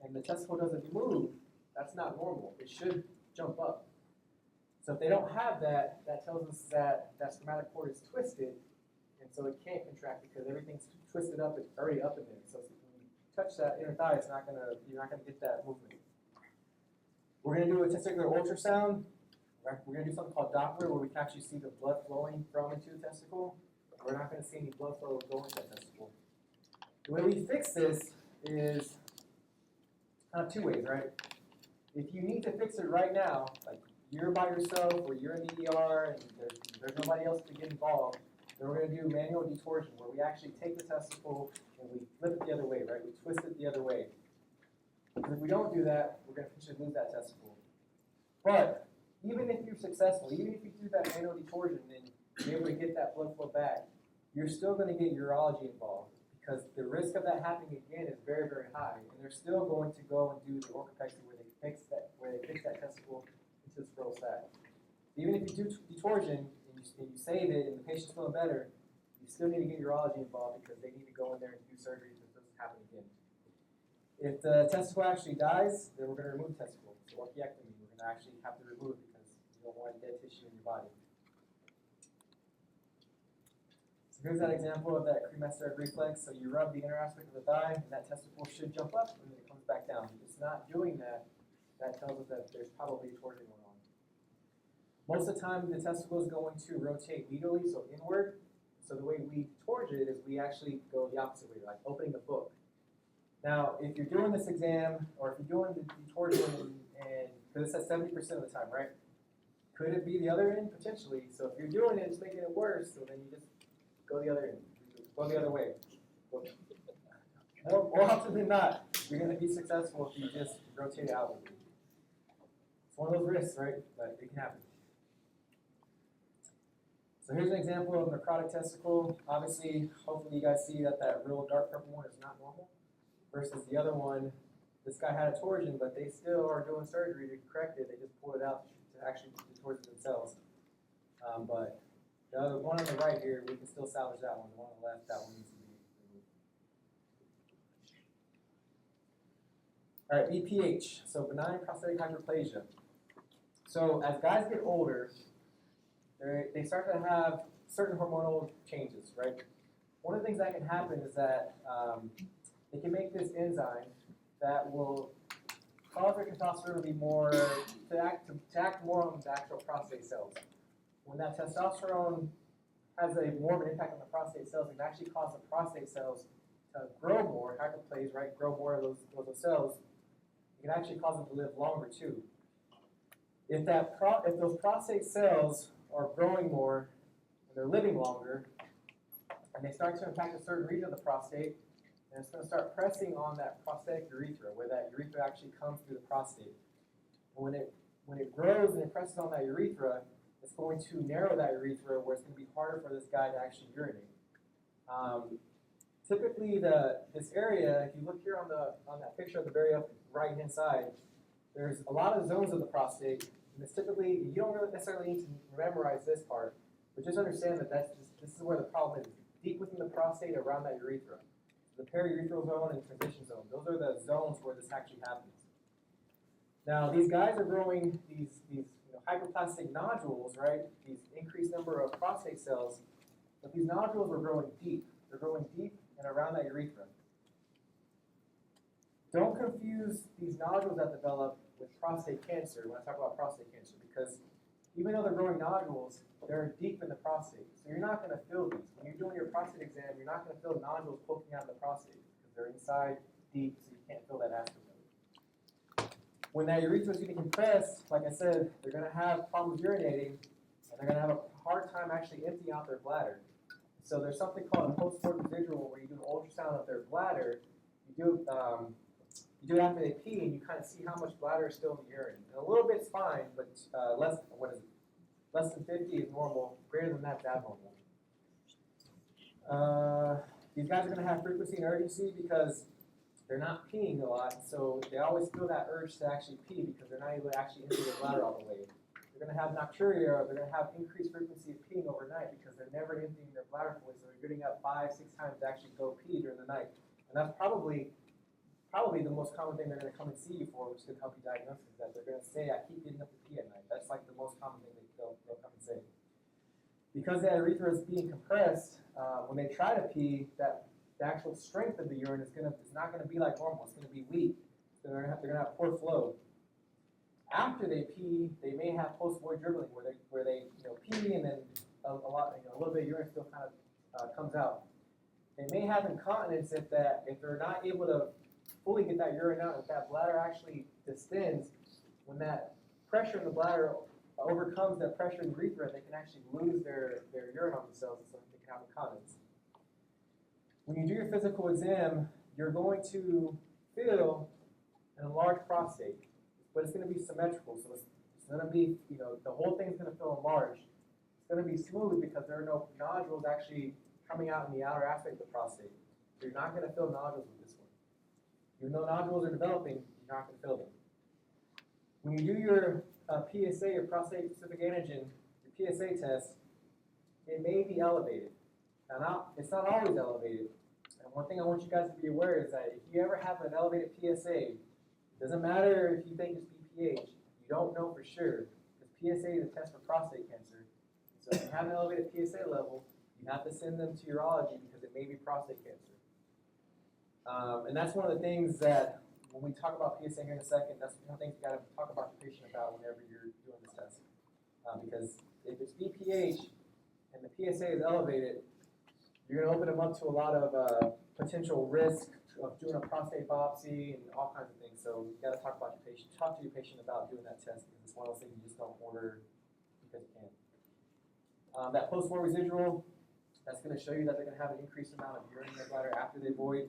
and the testicle doesn't move, that's not normal. It should jump up. So if they don't have that, that tells us that that somatic cord is twisted, and so it can't contract because everything's twisted up, it's already up in there. So when you touch that inner thigh, you're not gonna get that movement. We're gonna do a testicular ultrasound. We're gonna do something called Doppler, where we can actually see the blood flowing from and to the testicle. We're not gonna see any blood flow going to that testicle. The way we fix this is kind of two ways, right? If you need to fix it right now, like you're by yourself or you're in the ER and there's nobody else to get involved, then we're going to do manual detorsion where we actually take the testicle and we flip it the other way, right? We twist it the other way. Because if we don't do that, we're going to potentially lose that testicle. But even if you're successful, even if you do that manual detorsion and you're able to get that blood flow back, you're still going to get urology involved. Because the risk of that happening again is very, very high, and they're still going to go and do the orchopexy where they fix that testicle into the scrotal sac. Even if you do detorsion and you save it and the patient's feeling better, you still need to get urology involved because they need to go in there and do surgery so it doesn't happen again. If the testicle actually dies, then we're going to remove the testicle. So orchiectomy, we're going to actually have to remove it because you don't want dead tissue in your body. Here's that example of that cremasteric reflex. So you rub the inner aspect of the thigh, and that testicle should jump up, and then it comes back down. If it's not doing that, that tells us that there's probably torsion going on. Most of the time, the testicle is going to rotate medially, so inward. So the way we torsion it is we actually go the opposite way, like opening the book. Now, if you're doing this exam, or if you're doing the torsion, and because it says 70% of the time, right? Could it be the other end? Potentially. So if you're doing it, it's making it worse, so then you just go the other end. Go the other way. More often than not, you're going to be successful if you just rotate outwardly. It's one of those risks, right? But it can happen. So here's an example of a necrotic testicle. Obviously, hopefully you guys see that that real dark purple one is not normal. Versus the other one, this guy had a torsion, but they still are doing surgery to correct it. They just pulled it out to actually torsion themselves. But the other one on the right here, we can still salvage that one. The one on the left, that one needs to be removed. All right, BPH, so benign prostatic hyperplasia. So as guys get older, they start to have certain hormonal changes, right? One of the things that can happen is that they can make this enzyme that will cause their testosterone to be more, to act more on the actual prostate cells. When that testosterone has more of an impact on the prostate cells, it can actually cause the prostate cells to grow more, hyperplasia, right? Grow more of those cells. It can actually cause them to live longer too. If those prostate cells are growing more and they're living longer, and they start to impact a certain region of the prostate, and it's going to start pressing on that prostatic urethra, where that urethra actually comes through the prostate. And when it grows and it presses on that urethra, it's going to narrow that urethra, where it's going to be harder for this guy to actually urinate. Typically, this area, if you look here on that picture on the very right-hand side, there's a lot of zones of the prostate, and it's typically, you don't really necessarily need to memorize this part, but just understand that this is where the problem is. Deep within the prostate, around that urethra. The periurethral zone and transition zone, those are the zones where this actually happens. Now, these guys are growing these hyperplastic nodules, right? These increased number of prostate cells, but these nodules are growing deep. They're growing deep and around that urethra. Don't confuse these nodules that develop with prostate cancer when I talk about prostate cancer, because even though they're growing nodules, they're deep in the prostate. So you're not going to feel these. When you're doing your prostate exam, you're not going to feel nodules poking out of the prostate because they're inside deep, so you can't feel that aspect of it. When that urethra is getting compressed, like I said, they're going to have problems urinating, and they're going to have a hard time actually emptying out their bladder. So there's something called a post-mortem visual where you do an ultrasound of their bladder. You do it after they pee, and you kind of see how much bladder is still in the urine. And a little bit's fine, but less than 50 is normal. Greater than that is abnormal. These guys are going to have frequency and urgency because they're not peeing a lot, so they always feel that urge to actually pee because they're not able to actually empty their bladder all the way. They're going to have nocturia, or they're going to have increased frequency of peeing overnight because they're never emptying their bladder fully, so they're getting up 5-6 times to actually go pee during the night. And that's probably the most common thing they're going to come and see you for, which could help you diagnose, is that they're going to say, I keep getting up to pee at night. That's like the most common thing they'll come and say. Because that urethra is being compressed, when they try to pee, the actual strength of the urine is not going to be like normal. It's going to be weak. So they're going to have poor flow. After they pee, they may have post-void dribbling, where they pee and then a little bit of urine still kind of comes out. They may have incontinence if they're not able to fully get that urine out. If that bladder actually distends, when that pressure in the bladder overcomes that pressure in the urethra, they can actually lose their urine on themselves, so they can have incontinence. When you do your physical exam, you're going to feel an enlarged prostate, but it's going to be symmetrical. So it's going to be, the whole thing's going to feel enlarged. It's going to be smooth because there are no nodules actually coming out in the outer aspect of the prostate. So you're not going to feel nodules with this one. Even though nodules are developing, you're not going to feel them. When you do your PSA, your prostate-specific antigen, your PSA test, it may be elevated. Now, it's not always elevated. And one thing I want you guys to be aware is that if you ever have an elevated PSA, it doesn't matter if you think it's BPH, you don't know for sure, because PSA is a test for prostate cancer. So if you have an elevated PSA level, you have to send them to urology because it may be prostate cancer. And that's one of the things that when we talk about PSA here in a second, that's one thing you gotta talk about the patient about whenever you're doing this test. Because if it's BPH and the PSA is elevated, you're gonna open them up to a lot of potential risk of doing a prostate biopsy and all kinds of things. So you gotta talk about your patient, talk to your patient about doing that test, because it's one of those things you just don't order because you can. That post-war residual, that's gonna show you that they're gonna have an increased amount of urine in their bladder after they void.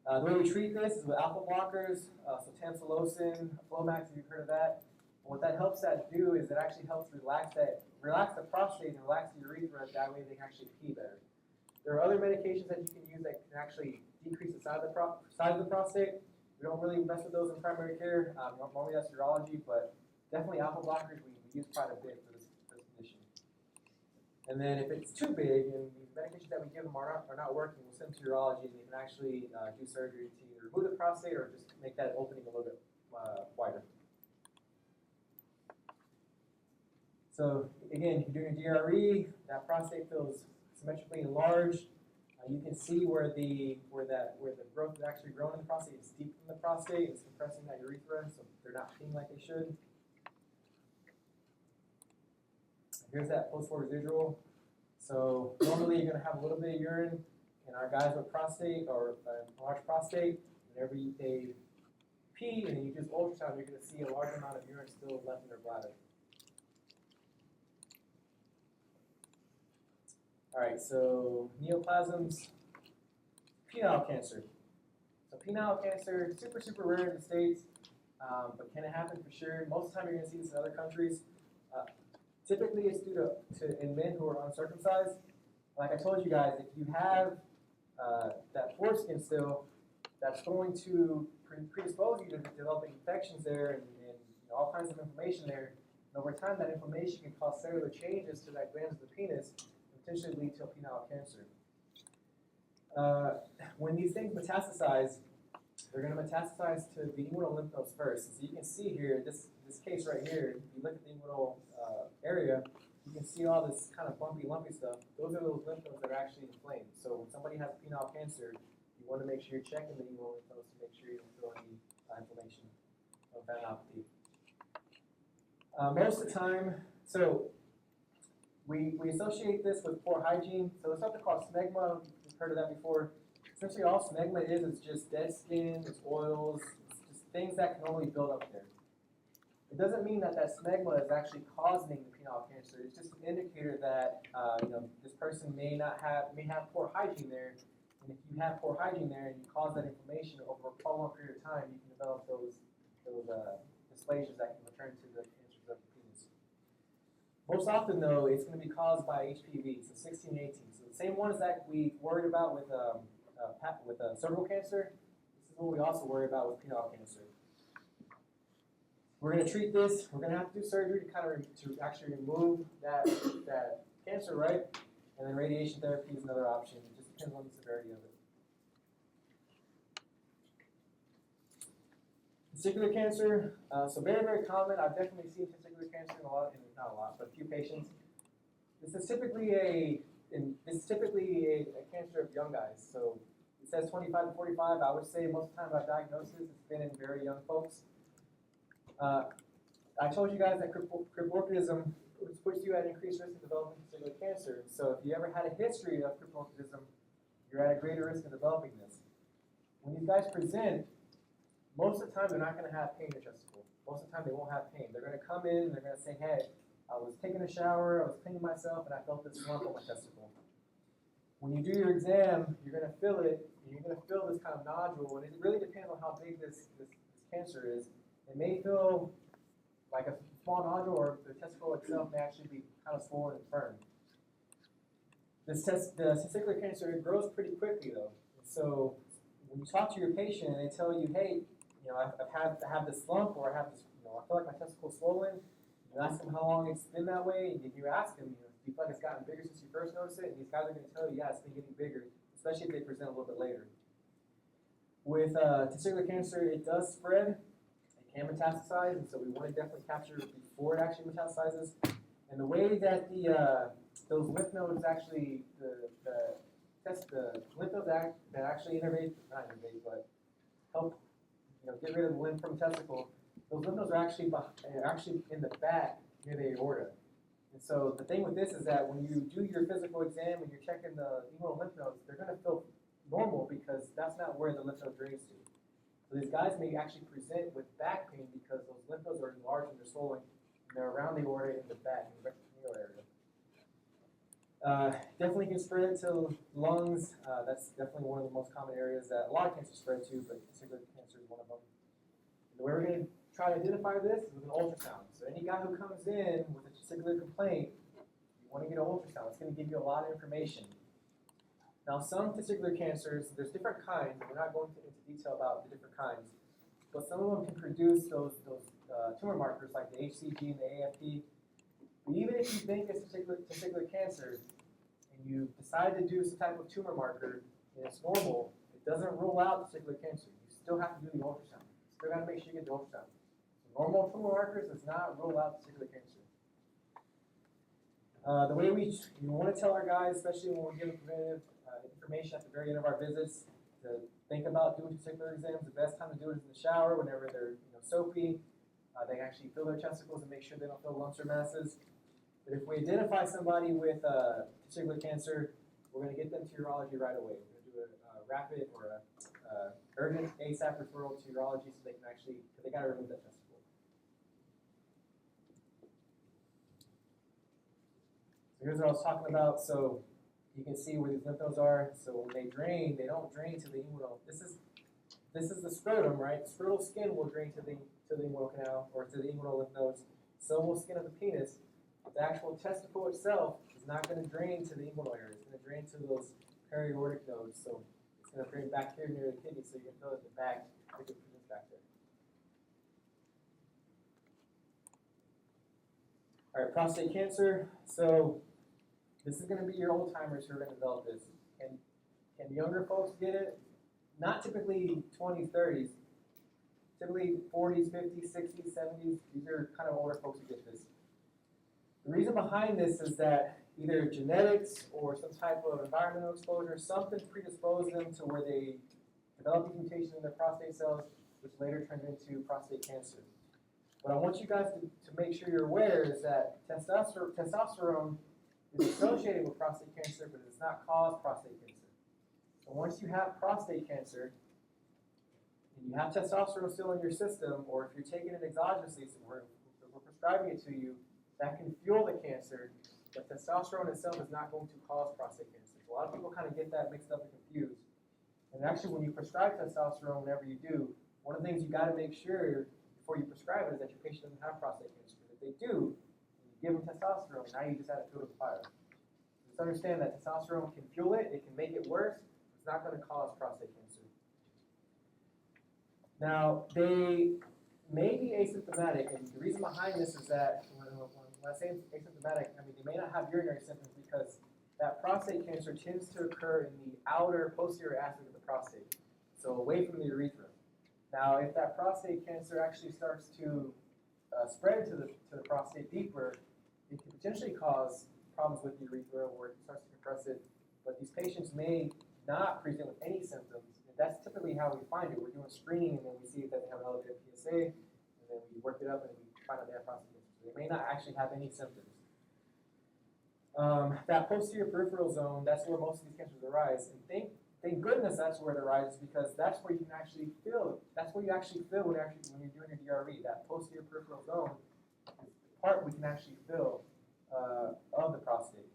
The way we treat this is with alpha blockers, so tamsulosin, Flomax, if you've heard of that. And what that helps that do is it actually helps relax the prostate and relax the urethra, that way they can actually pee better. There are other medications that you can use that can actually decrease the size of the prostate. We don't really mess with those in primary care. Normally that's urology, but definitely alpha blockers we use quite a bit for this condition. And then if it's too big and the medications that we give them are not working, we'll send them to urology and they can actually do surgery to either remove the prostate or just make that opening a little bit wider. So again, if you're doing a DRE, that prostate feels symmetrically enlarged. You can see where the growth is actually growing in the prostate. It's deep in the prostate. It's compressing that urethra, so they're not peeing like they should. Here's that post-war residual. So normally you're going to have a little bit of urine in our guys with prostate or large prostate. Whenever they pee and you just ultrasound, you're going to see a large amount of urine still left in their bladder. All right, so neoplasms, penile cancer. So penile cancer, super rare in the States, but can it happen for sure? Most of the time you're going to see this in other countries. Typically it's due to in men who are uncircumcised. Like I told you guys, if you have that foreskin still, that's going to predispose you to developing infections there and all kinds of inflammation there. And over time that inflammation can cause cellular changes to that glands of the penis, potentially lead to a penile cancer. When these things metastasize, they're going to metastasize to the inguinal lymph nodes first. So you can see here, this case right here, if you look at the inguinal area, you can see all this kind of bumpy, lumpy stuff. Those are those lymph nodes that are actually inflamed. So when somebody has penile cancer, you want to make sure you're checking the inguinal lymph nodes to make sure you don't feel any inflammation of venopathy. Most of the time, so we associate this with poor hygiene. So there's something called smegma. You've heard of that before. Essentially all smegma is just dead skin, it's oils, it's just things that can only build up there. It doesn't mean that smegma is actually causing the penile cancer. It's just an indicator that this person may have poor hygiene there. And if you have poor hygiene there and you cause that inflammation over a prolonged period of time, you can develop those dysplasias that can return to the cancers of the penis. Most often, though, it's going to be caused by HPV, so 16 and 18. So the same ones that we worried about with cervical cancer, this is what we also worry about with penile cancer. We're going to treat this. We're going to have to do surgery to actually remove that cancer, right? And then radiation therapy is another option. It just depends on the severity of it. Testicular cancer, so very common. I've definitely seen testicular cancer not a lot, but a few patients. This is typically a cancer of young guys. So it says 25 to 45. I would say most of the time by diagnosis, it's been in very young folks. I told you guys that cryptorchidism puts you at increased risk of developing testicular cancer. So if you ever had a history of cryptorchidism, you're at a greater risk of developing this. When these guys present, most of the time they're not going to have pain in the testicle. Most of the time they won't have pain. They're going to come in and they're going to say, hey, I was taking a shower, I was cleaning myself, and I felt this lump on my testicle. When you do your exam, you're going to feel it, and you're going to feel this kind of nodule, and it really depends on how big this cancer is. It may feel like a small nodule, or the testicle itself may actually be kind of swollen and firm. The testicular cancer, it grows pretty quickly though. So when you talk to your patient and they tell you, hey, I have this lump, or I have this, I feel like my testicle is swollen, you ask them how long it's been that way, and you ask them, do you feel like it's gotten bigger since you first noticed it? And these guys are going to tell you, yeah, it's been getting bigger, especially if they present a little bit later. With testicular cancer, it does spread. It can metastasize, and so we want to definitely capture it before it actually metastasizes. And the way that those lymph nodes actually, the lymph nodes that actually help get rid of the lymph from the testicle, those lymph nodes are actually in the back near the aorta. And so the thing with this is that when you do your physical exam and you're checking the inguinal lymph nodes, they're going to feel normal because that's not where the lymph node drains to. So these guys may actually present with back pain because those lymph nodes are enlarged and they're swollen, and they're around the aorta in the back, in the rectoperitoneal area. Definitely can spread to lungs. That's definitely one of the most common areas that a lot of cancers spread to, but testicular cancer is one of them. And the way we're going to try to identify this is with an ultrasound. So any guy who comes in with a testicular complaint, you want to get an ultrasound. It's going to give you a lot of information. Now, some testicular cancers, there's different kinds, and we're not going into detail about the different kinds, but some of them can produce those tumor markers like the HCG and the AFP. But even if you think it's testicular cancer, and you decide to do some type of tumor marker, and it's normal, it doesn't rule out testicular cancer. You still have to do the ultrasound. You still got to make sure you get the ultrasound. So normal tumor markers does not rule out testicular cancer. The way we want to tell our guys, especially when we're giving preventative information at the very end of our visits, to think about doing testicular exams. The best time to do it is in the shower, whenever they're soapy. They can actually feel their testicles and make sure they don't feel lumps or masses. But if we identify somebody with testicular cancer, we're going to get them to urology right away. We're going to do a rapid or a urgent ASAP referral to urology so they can actually, because they got to remove that testicle. So here's what I was talking about. So you can see where these lymph nodes are. So when they drain, they don't drain to the inguinal. This is the scrotum, right? Scrotal skin will drain to the inguinal canal or to the inguinal lymph nodes. So will skin of the penis. The actual testicle itself is not going to drain to the inguinal area. It's going to drain to those periaortic nodes. So it's going to drain back here near the kidney, so you can feel it in the back. It presents back there. All right, prostate cancer. So this is going to be your old timers who are going to develop this. Can younger folks get it? Not typically 20s, 30s. Typically 40s, 50s, 60s, 70s. These are kind of older folks who get this. The reason behind this is that either genetics or some type of environmental exposure, something predisposed them to where they develop these mutations in their prostate cells, which later turned into prostate cancer. What I want you guys to make sure you're aware is that testosterone is associated with prostate cancer, but it does not cause prostate cancer. So once you have prostate cancer, and you have testosterone still in your system, or if you're taking it exogenously, so we're prescribing it to you, that can fuel the cancer, but testosterone itself is not going to cause prostate cancer. So a lot of people kind of get that mixed up and confused. And actually, when you prescribe testosterone, whenever you do, one of the things you got to make sure before you prescribe it is that your patient doesn't have prostate cancer. Because if they do, and you give them testosterone, now you just add a fuel to the fire. Just understand that testosterone can fuel it, it can make it worse, but it's not going to cause prostate cancer. Now, they may be asymptomatic, and the reason behind this is that when I say asymptomatic, I mean they may not have urinary symptoms because that prostate cancer tends to occur in the outer posterior aspect of the prostate, so away from the urethra. Now, if that prostate cancer actually starts to spread to the prostate deeper, it can potentially cause problems with the urethra or it starts to compress it. But these patients may not present with any symptoms. And that's typically how we find it. We're doing screening and then we see that they have an elevated PSA, and then we work it up and we find out they have prostate cancer. So they may not actually have any symptoms. That posterior peripheral zone, that's where most of these cancers arise. And thank goodness that's where it arises because that's where you can actually feel it. That's where you actually feel when you're doing your DRE. That posterior peripheral zone is the part we can actually feel of the prostate.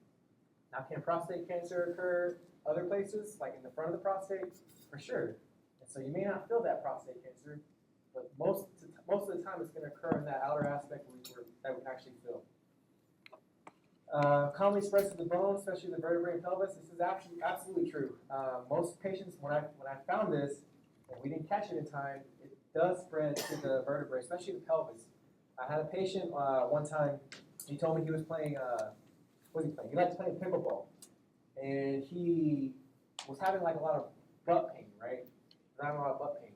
Now, can prostate cancer occur other places, like in the front of the prostate? For sure. And so you may not feel that prostate cancer, but most of the time it's going to occur in that outer aspect that we can actually feel. Commonly spreads to the bone, especially the vertebrae and pelvis. This is absolutely true. Most patients, when I found this, and we didn't catch it in time, it does spread to the vertebrae, especially the pelvis. I had a patient one time. He told me he was playing. What was he playing? He liked playing pickleball, and he was having like a lot of butt pain, right? Having a lot of butt pain,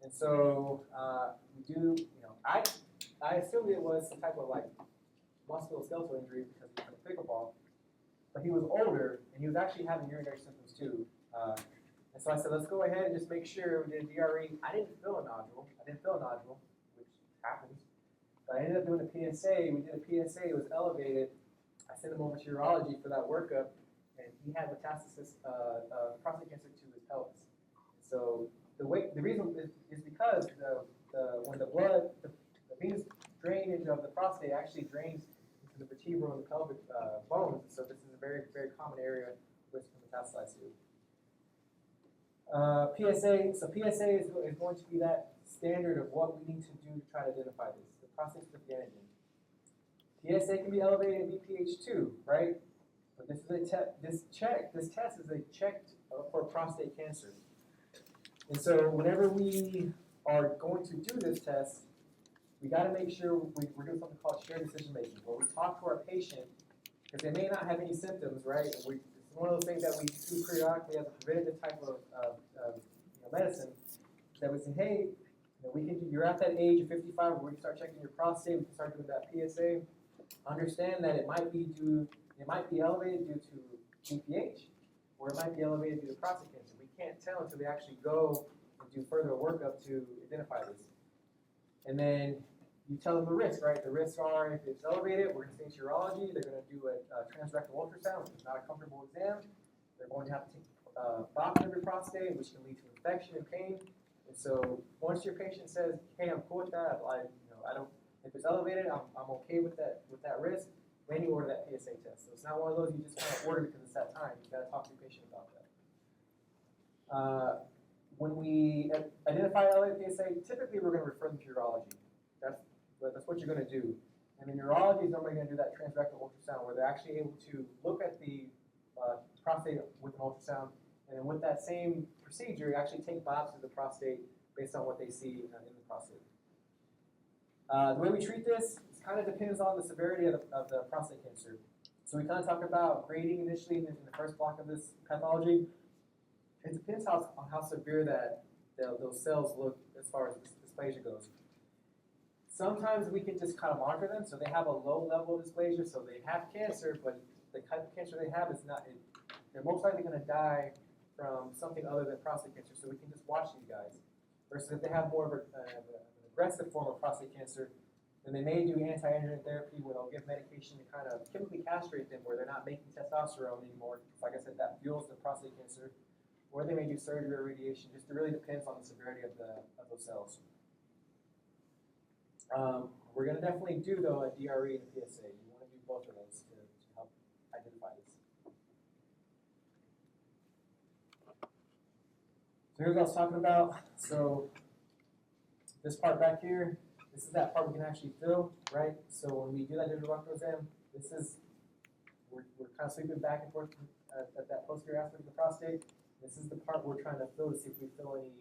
and so we do. I assumed it was some type of like musculoskeletal injury because he played pickleball, but he was older and he was actually having urinary symptoms too. And so I said, let's go ahead and just make sure we did a DRE. I didn't feel a nodule, which happens. But I ended up doing a PSA. We did a PSA, it was elevated. I sent him over to urology for that workup, and he had metastasis, prostate cancer to his pelvis. So the reason is because when the blood, the venous drainage of the prostate actually drains into the vertebral and the pelvic bones. So this is a very, very common area which can metastasize to. PSA, so PSA is going to be that standard of what we need to do to try to identify this, the prostate specific antigen. PSA can be elevated in BPH2, right? But this is this test is a check for prostate cancer. And so whenever we are going to do this test, we got to make sure we're doing something called shared decision making, where we talk to our patient, because they may not have any symptoms, right? It's one of those things that we do periodically as a preventative type of medicine, that we say, hey, you're at that age of 55 where we can start checking your prostate, we can start doing that PSA. Understand that it might be elevated due to BPH, or it might be elevated due to prostate cancer. We can't tell until we actually go and do further workup to identify this. And then you tell them the risks, right? The risks are, if it's elevated, we're going to send to urology. They're going to do a transrectal ultrasound, which is not a comfortable exam. They're going to have to take biopsy of your prostate, which can lead to infection and pain. And so once your patient says, hey, I'm cool with that, if it's elevated, I'm okay with that risk, then you order that PSA test. So it's not one of those you just kind of order because it's that time. You got to talk to your patient about that. When we identify elevated PSA, typically we're going to refer them to urology. That's what you're going to do. And then urology is normally going to do that transrectal ultrasound where they're actually able to look at the prostate with an ultrasound, and then with that same procedure, actually take biopsy of the prostate based on what they see in the prostate. The way we treat this kind of depends on the severity of the prostate cancer. So we kind of talk about grading initially in the first block of this pathology. It depends on how severe those cells look as far as dysplasia goes. Sometimes we can just kind of monitor them, so they have a low level of dysplasia, so they have cancer, but the type of cancer they have is not, they're most likely going to die from something other than prostate cancer, so we can just watch these guys. Versus if they have more of an aggressive form of prostate cancer, then they may do anti-androgen therapy where they'll give medication to kind of chemically castrate them where they're not making testosterone anymore. Like I said, that fuels the prostate cancer. Or they may do surgery or radiation. Just it really depends on the severity of those cells. We're going to definitely do, though, a DRE and a PSA. You want to do both of those to help identify this. So here's what I was talking about. So this part back here, this is that part we can actually fill, right? So when we do that digital rectal exam, we're kind of sweeping back and forth at that posterior aspect of the prostate. This is the part we're trying to fill to see if we fill any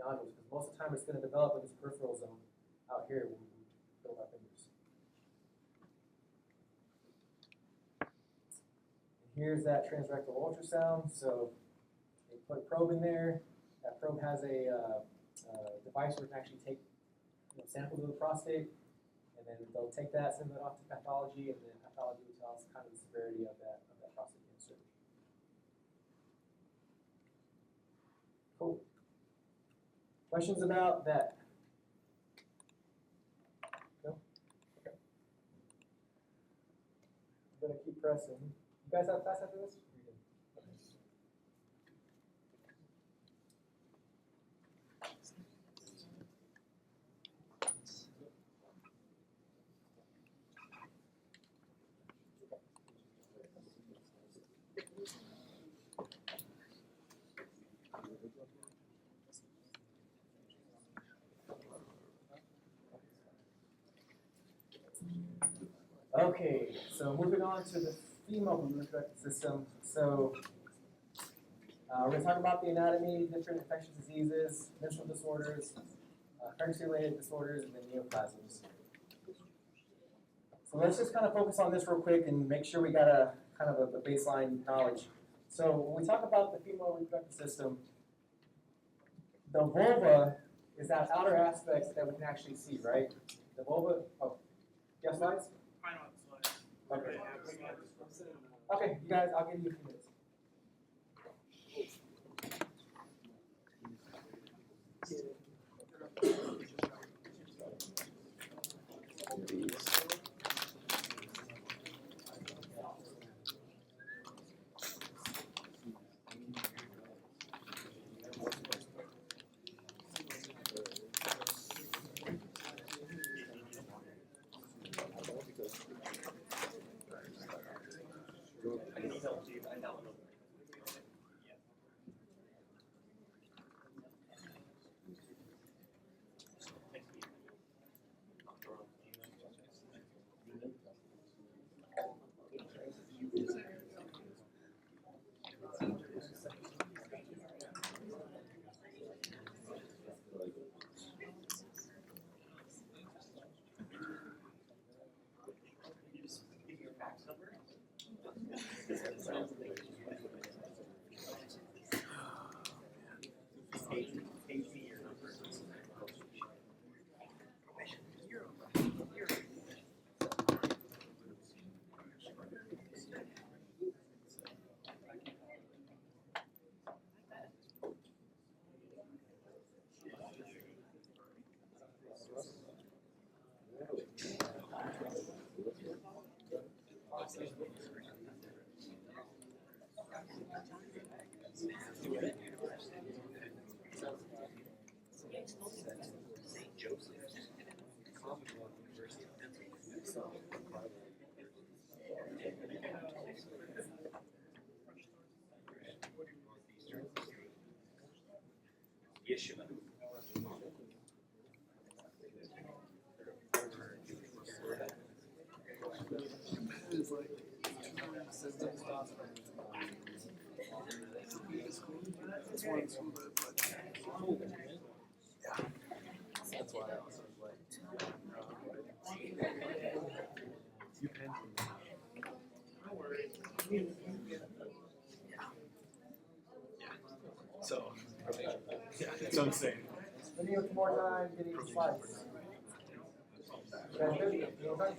nodules, because most of the time it's going to develop in this peripheral zone out here when we fill our fingers. And here's that transrectal ultrasound. So they put a probe in there. That probe has a device where it can actually take samples of the prostate, and then they'll take that, send it off to pathology, and then pathology will tell us kind of the severity of that prostate cancer. Cool. Questions about that? No? Okay. I'm going to keep pressing. You guys have class after this? Okay, so moving on to the female reproductive system. So we're going to talk about the anatomy, different infectious diseases, menstrual disorders, pregnancy-related disorders, and then neoplasms. So let's just kind of focus on this real quick and make sure we got a kind of a baseline knowledge. So when we talk about the female reproductive system, the vulva is that outer aspect that we can actually see, right? The vulva. Oh, you have slides? Okay. Okay, you guys, I'll give you a few minutes. So, yeah, it's insane. Let me have more time getting the slides. You guys good? You okay?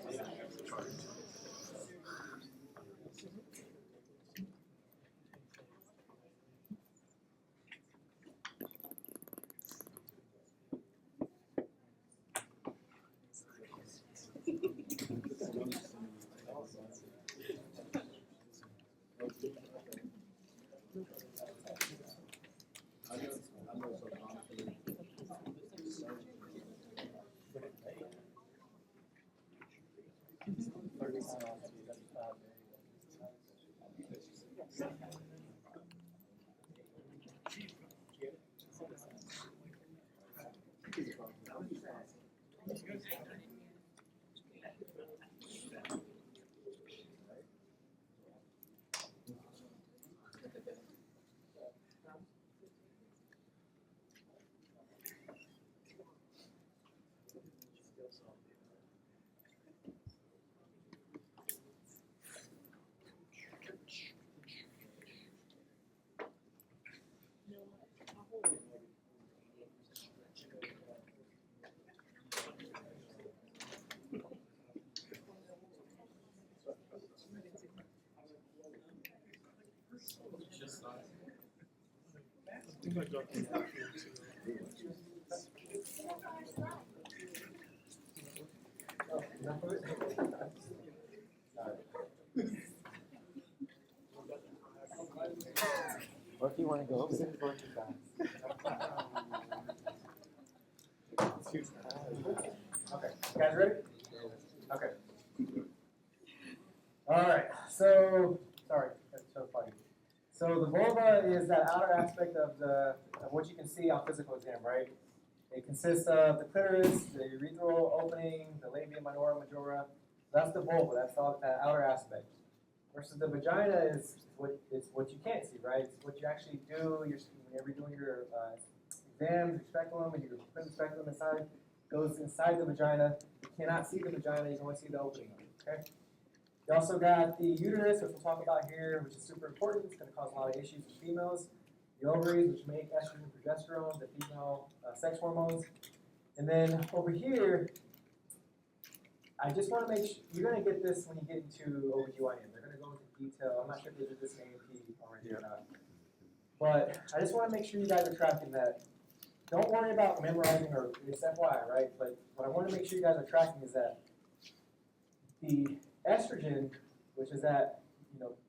Enough of it? Or if you want to go over it, go too fast. Okay, you guys ready? Okay. Alright, so, sorry, that's so funny. So the vulva is that outer aspect of what you can see on physical exam, right? It consists of the clitoris, the urethral opening, the labia minora majora. That's the vulva, that's all that outer aspect. Versus the vagina is what you can't see, right? It's what you actually do. Whenever you're doing your exams, your speculum, and you're putting the speculum inside, goes inside the vagina. You cannot see the vagina, you can only see the opening of it, okay? You also got the uterus, which we'll talk about here, which is super important. It's going to cause a lot of issues with females. The ovaries, which make estrogen and progesterone, the female sex hormones. And then over here, I just want to make sure, you're going to get this when you get into OBGYN. They're going to go into detail. I'm not sure if they did this in AMP already or not. But I just want to make sure you guys are tracking that. Don't worry about memorizing or it's FYI, right? But what I want to make sure you guys are tracking is that the estrogen, which is that,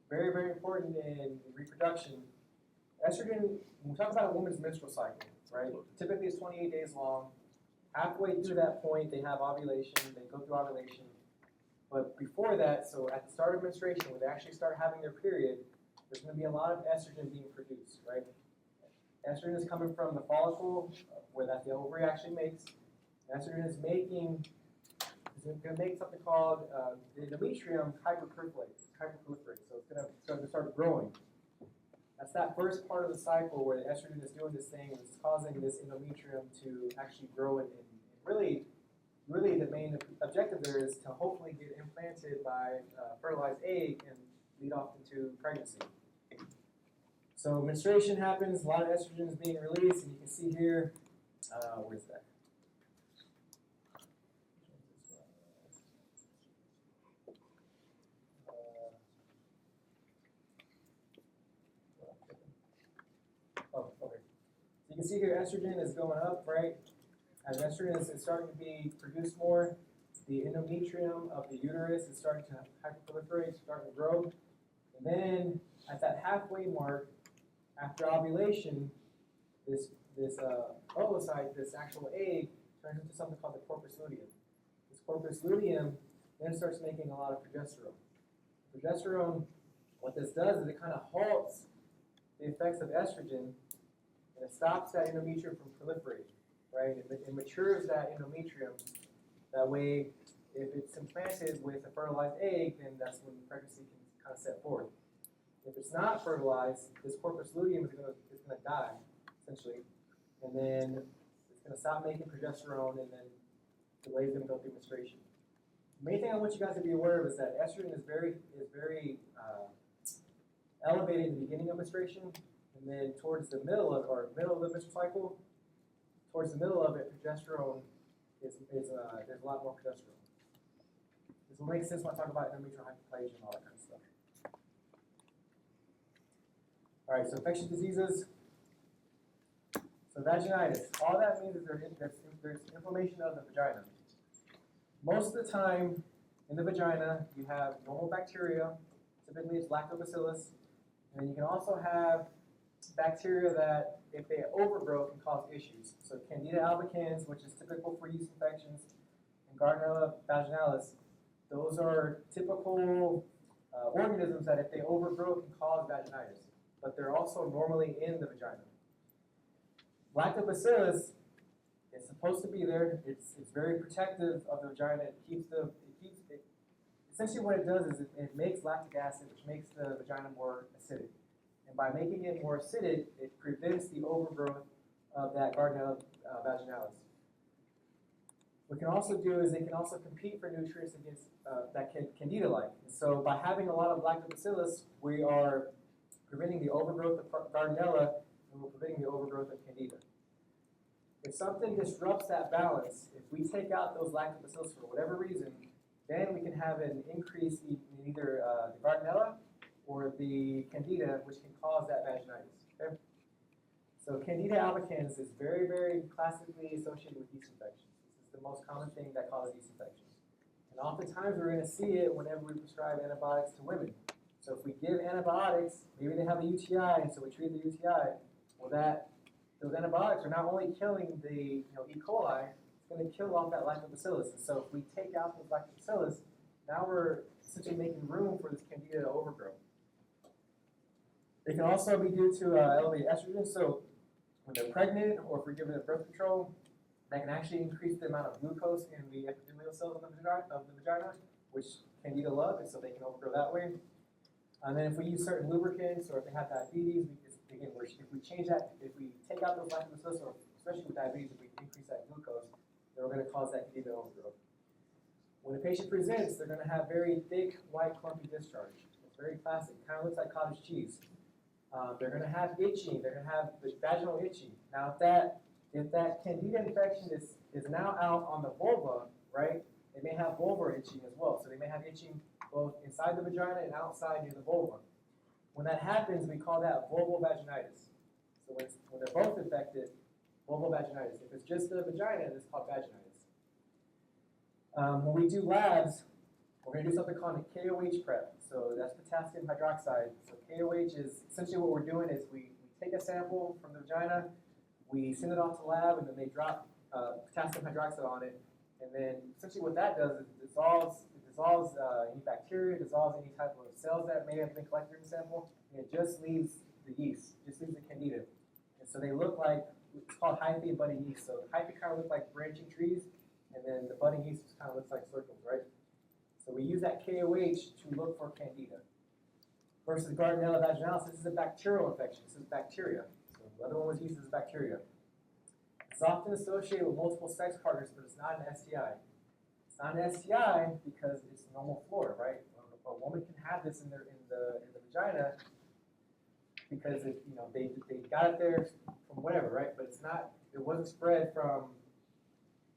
very, very important in reproduction. Estrogen, when we talk about a woman's menstrual cycle, right? Typically it's 28 days long. Halfway through that point, they have ovulation, they go through ovulation. But before that, so at the start of menstruation, when they actually start having their period, there's going to be a lot of estrogen being produced, right? Estrogen is coming from the follicle, where that the ovary actually makes. Estrogen is going to make something called the endometrium hyperproliferates. growing. That's that first part of the cycle where the estrogen is doing this thing and it's causing this endometrium to actually grow and really the main objective there is to hopefully get implanted by a fertilized egg and lead off into pregnancy. So menstruation happens, a lot of estrogen is being released, and you can see here, where's that? Oh, okay. So you can see here estrogen is going up, right? As estrogen is starting to be produced more, the endometrium of the uterus is starting to hyperproliferate, starting to grow. And then at that halfway mark, after ovulation, this oocyte, this actual egg, turns into something called the corpus luteum. This corpus luteum then starts making a lot of progesterone. Progesterone, what this does is it kind of halts the effects of estrogen, and it stops that endometrium from proliferating, right? It matures that endometrium. That way, if it's implanted with a fertilized egg, then that's when pregnancy can kind of set forth. If it's not fertilized, this corpus luteum is going to die, essentially, and then it's going to stop making progesterone, and then the lady's going to go through menstruation. The main thing I want you guys to be aware of is that estrogen is very elevated in the beginning of menstruation, and then towards the middle of the menstrual cycle, towards the middle of it, progesterone there's a lot more progesterone. This will make sense when I talk about endometrial hyperplasia and all that kind of stuff. All right, so infectious diseases. So vaginitis. All that means is there's inflammation of the vagina. Most of the time in the vagina, you have normal bacteria. Typically, it's lactobacillus. And then you can also have bacteria that, if they overgrow, can cause issues. So Candida albicans, which is typical for yeast infections, and Gardnerella vaginalis, those are typical organisms that, if they overgrow, can cause vaginitis. But they're also normally in the vagina. Lactobacillus is supposed to be there. It's very protective of the vagina. Essentially what it does is it makes lactic acid, which makes the vagina more acidic. And by making it more acidic, it prevents the overgrowth of that Gardnerella vaginalis. What it can also do is it can also compete for nutrients against that Candida-like. And so by having a lot of lactobacillus, we are preventing the overgrowth of Gardnerella, and we're preventing the overgrowth of Candida. If something disrupts that balance, if we take out those lactobacillus for whatever reason, then we can have an increase in either the Gardnerella or the Candida, which can cause that vaginitis. Okay? So Candida albicans is very, very classically associated with yeast infections. This is the most common thing that causes yeast infections. And oftentimes we're going to see it whenever we prescribe antibiotics to women. So if we give antibiotics, maybe they have a UTI, and so we treat the UTI, well, those antibiotics are not only killing the E. coli, it's going to kill off that lactobacillus. And so if we take out those lactobacillus, now we're essentially making room for this Candida to overgrow. It can also be due to elevated estrogen. So when they're pregnant, or if we're giving them birth control, that can actually increase the amount of glucose in the epithelial cells of the vagina, which Candida love, and so they can overgrow that way. And then if we use certain lubricants, or if they have diabetes, if we change that, if we take out those lactobacillus, or especially with diabetes, if we increase that glucose, then we're going to cause that Candida overgrowth. When a patient presents, they're going to have very thick, white, clumpy discharge. It's very classic. It kind of looks like cottage cheese. They're going to have itching. They're going to have the vaginal itching. Now, if that Candida infection is now out on the vulva, right, they may have vulvar itching as well. So they may have itching both inside the vagina and outside near the vulva. When that happens, we call that vulval vaginitis. So when they're both infected, vulval vaginitis. If it's just the vagina, it's called vaginitis. When we do labs, we're going to do something called a KOH prep. So that's potassium hydroxide. So KOH is essentially what we're doing is we take a sample from the vagina, we send it off to the lab, and then they drop potassium hydroxide on it. And then essentially what that does is it dissolves any bacteria, dissolves any type of cells that may have been collected in the sample, and it just leaves the yeast, just leaves the Candida. And so they look like, it's called hyphae and budding yeast. So the hyphae kind of look like branching trees, and then the budding yeast kind of looks like circles, right? So we use that KOH to look for Candida. Versus Gardnerella vaginalis, this is a bacterial infection. This is bacteria. So the other one was yeast, this is bacteria. It's often associated with multiple sex partners, but it's not an STI. It's not an STI because it's normal flora, right? A woman can have this in the vagina because they got it there from whatever, right? But it wasn't spread from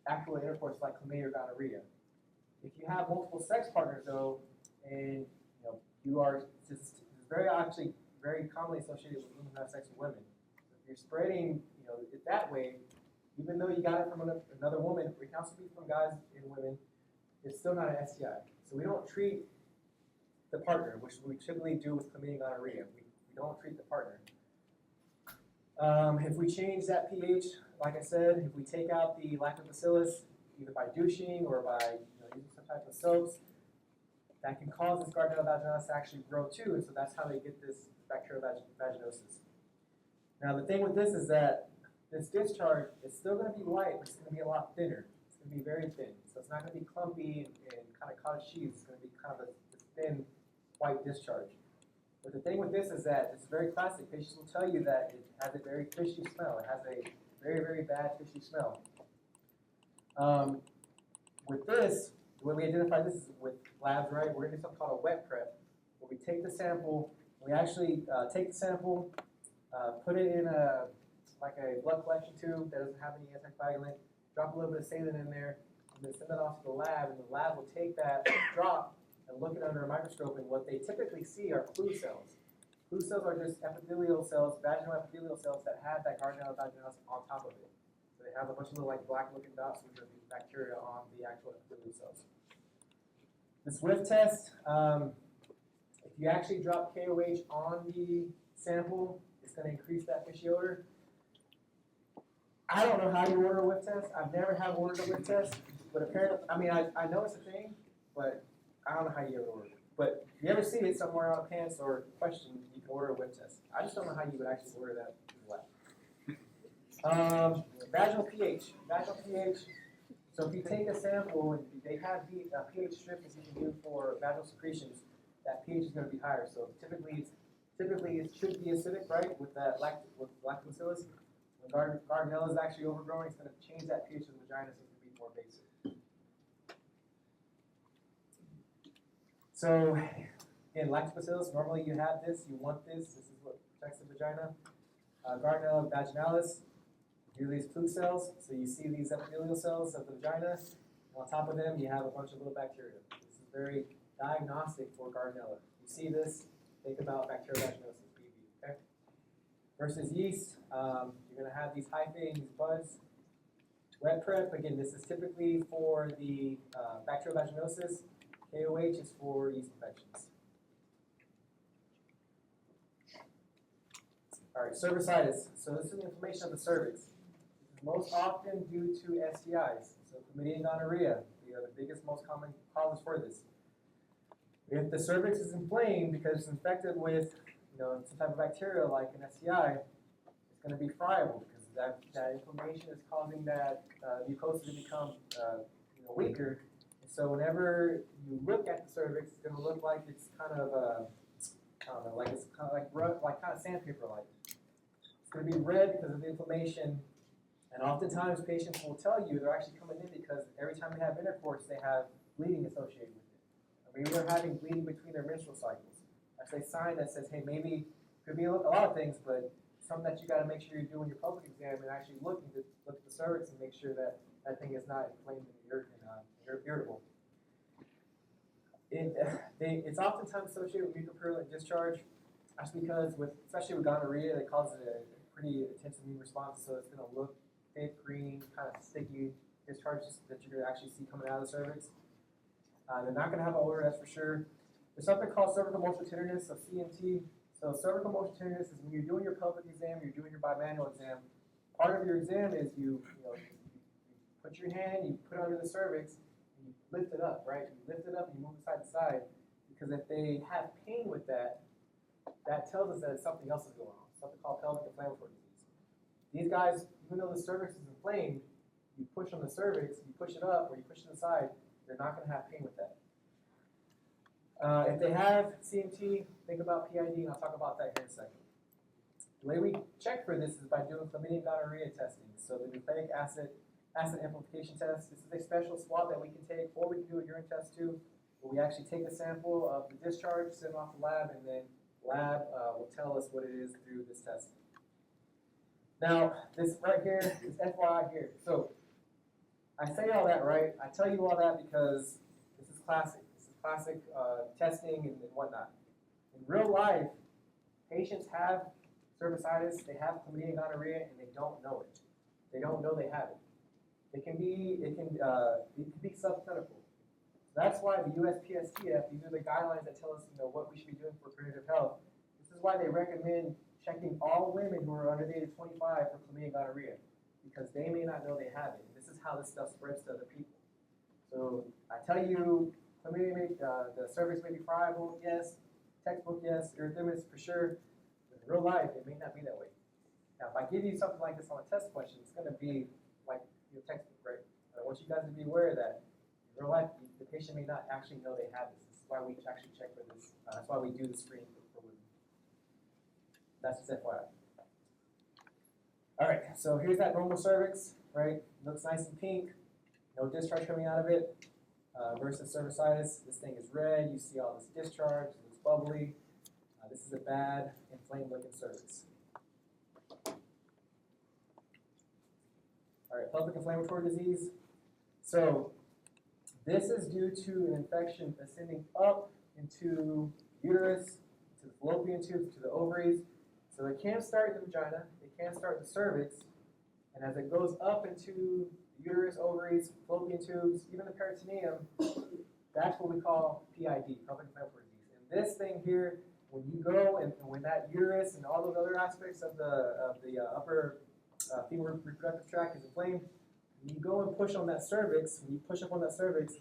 actual intercourse like chlamydia or gonorrhea. If you have multiple sex partners though, and you are just very commonly associated with women who have sex with women. So if you're spreading it that way, even though you got it from another woman, it can also be from guys and women, it's still not an STI. So we don't treat the partner, which we typically do with chlamydia and gonorrhea. We don't treat the partner. If we change that pH, like I said, if we take out the lactobacillus, either by douching or by using some type of soaps, that can cause this Gardnerella vaginalis to actually grow too, and so that's how they get this bacterial vaginosis. Now the thing with this is that this discharge is still going to be light, but it's going to be a lot thinner. It's going to be very thin. So it's not going to be clumpy and kind of cottage cheese. It's going to be kind of a thin white discharge. But the thing with this is that it's very classic. Patients will tell you that it has a very fishy smell. It has a very, very bad fishy smell. With this, the way we identify this is with labs, right? We're going to do something called a wet prep, where we take the sample, we actually take the sample, put it in a blood collection tube that doesn't have any anticoagulant, drop a little bit of saline in there, and then send that off to the lab, and the lab will take that drop and look at it under a microscope, and what they typically see are clue cells. Clue cells are just epithelial cells, vaginal epithelial cells that have that Gardnerella vaginalis on top of it. So they have a bunch of little black-looking dots, which are the bacteria on the actual epithelial cells. The Swift test, if you actually drop KOH on the sample, it's going to increase that fishy odor. I don't know how you order a whiff test. I've never have ordered a whiff test, but apparently, I know it's a thing, but I don't know how you ever order it. But if you ever see it somewhere on pants or question, you can order a whiff test. I just don't know how you would actually order that in the lab. Vaginal pH. Vaginal pH. So if you take a sample and they have the pH strip as you can do for vaginal secretions, that pH is going to be higher. So typically it should be acidic, right? With that lactobacillus. When Gardnerella is actually overgrowing, it's going to change that pH of the vagina so it's going to be more basic. So again, lactobacillus, normally you have this, you want this. This is what protects the vagina. Gardnerella vaginalis, do these clue cells. So you see these epithelial cells of the vagina. And on top of them, you have a bunch of little bacteria. This is very diagnostic for Gardnerella. You see this, think about bacterial vaginosis, BV, okay? Versus yeast, you're going to have these hyphae, these buds. Wet prep, again, this is typically for the bacterial vaginosis. KOH is for yeast infections. All right, cervicitis. So this is the inflammation of the cervix. This is most often due to STIs. So chlamydia and gonorrhea, the biggest, most common causes for this. If the cervix is inflamed because it's infected with some type of bacteria like an STI, it's going to be friable because that inflammation is causing that mucosa to become weaker. So whenever you look at the cervix, it's going to look like it's kind of, I don't know, like it's kind of like kind of sandpaper-like. It's going to be red because of the inflammation, and oftentimes patients will tell you they're actually coming in because every time they have intercourse, they have bleeding associated with it. Or maybe they're having bleeding between their menstrual cycles. That's a sign that says, hey, maybe it could be a lot of things, but something that you got to make sure you're doing your public exam and actually look at the cervix and make sure that that thing is not inflamed and irritable. It's oftentimes associated with mucopurulent discharge. That's because, especially with gonorrhea, it causes a pretty intense immune response, so it's going to look thick, green, kind of sticky discharges that you're going to actually see coming out of the cervix. They're not going to have an odor, that's for sure. There's something called cervical motion tenderness, so CMT. So cervical motion tenderness is when you're doing your pelvic exam, you're doing your bimanual exam. Part of your exam is you put your hand, you put it under the cervix, and you lift it up, right? You lift it up and you move it side to side, because if they have pain with that, that tells us that something else is going on, something called pelvic inflammatory disease. These guys, even though the cervix is inflamed, you push on the cervix, you push it up, or you push it to the side, they're not going to have pain with that. If they have CMT, think about PID, and I'll talk about that here in a second. The way we check for this is by doing chlamydia gonorrhea testing. So the nucleic acid amplification test. This is a special swab that we can take, or we can do a urine test too, where we actually take a sample of the discharge, send it off the lab, and then lab will tell us what it is through this testing. Now, this right here is FYI here. So I say all that, right? I tell you all that because this is classic. This is classic testing and whatnot. In real life, patients have cervicitis, they have chlamydia and gonorrhea, and they don't know it. They don't know they have it. It can be subclinical. So that's why the USPSTF, these are the guidelines that tell us, what we should be doing for preventative health. This is why they recommend checking all women who are under the age of 25 for chlamydia and gonorrhea, because they may not know they have it. And this is how this stuff spreads to other people. So I tell you, chlamydia, the cervix may be friable, yes. Textbook, yes. Erythematous, for sure. But in real life, it may not be that way. Now, if I give you something like this on a test question, it's going to be like your textbook, right? I want you guys to be aware of that. In real life, the patient may not actually know they have this. This is why we actually check for this. That's why we do the screening for women. That's just FYI. All right, so here's that normal cervix, right? Looks nice and pink. No discharge coming out of it. Versus cervicitis, this thing is red. You see all this discharge. It looks bubbly. This is a bad, inflamed-looking cervix. All right, pelvic inflammatory disease. So this is due to an infection ascending up into uterus, to the fallopian tubes, to the ovaries. So it can start in the vagina, it can start in the cervix, and as it goes up into the uterus, ovaries, fallopian tubes, even the peritoneum, that's what we call PID, pelvic inflammatory disease. And this thing here, when you go and when that uterus and all those other aspects of the upper female reproductive tract is inflamed, when you go and push on that cervix, when you push up on that cervix,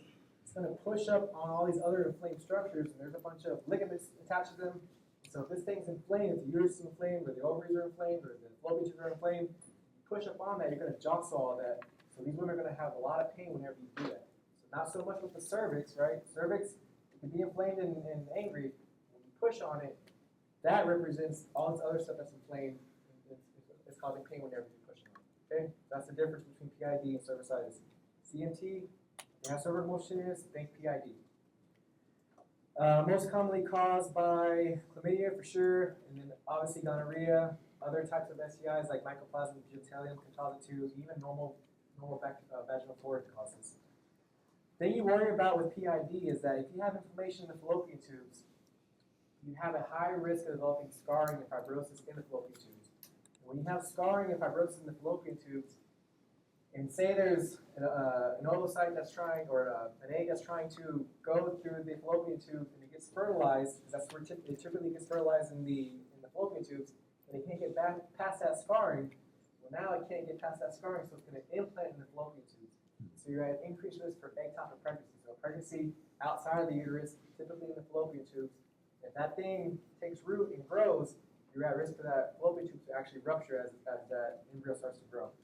it's going to push up on all these other inflamed structures, and there's a bunch of ligaments attached to them. So if this thing's inflamed, if the uterus is inflamed, or the ovaries are inflamed, or the fallopian tubes are inflamed, you push up on that, you're going to jostle all that. So these women are going to have a lot of pain whenever you do that. So not so much with the cervix, right? Cervix, it can be inflamed and angry. When you push on it, that represents all this other stuff that's inflamed. It's causing pain whenever you push on it. Okay? That's the difference between PID and cervicitis. CMT, you have cervical motion sickness, think PID. Most commonly caused by chlamydia for sure, and then obviously gonorrhea. Other types of STIs like mycoplasma genitalium can cause it too. Even normal vaginal fluid causes. Thing you worry about with PID is that if you have inflammation in the fallopian tubes, you have a high risk of developing scarring and fibrosis in the fallopian tubes. And when you have scarring and fibrosis in the fallopian tubes, and say there's an oocyte that's trying, or an egg that's trying to go through the fallopian tube and it gets fertilized, because that's where it typically gets fertilized in the fallopian tubes, and it can't get back past that scarring. Well, now it can't get past that scarring, so it's going to implant in the fallopian tubes. So you're at increased risk for ectopic pregnancy. So pregnancy outside of the uterus, typically in the fallopian tubes. If that thing takes root and grows, you're at risk for that fallopian tube to actually rupture as that embryo starts to grow.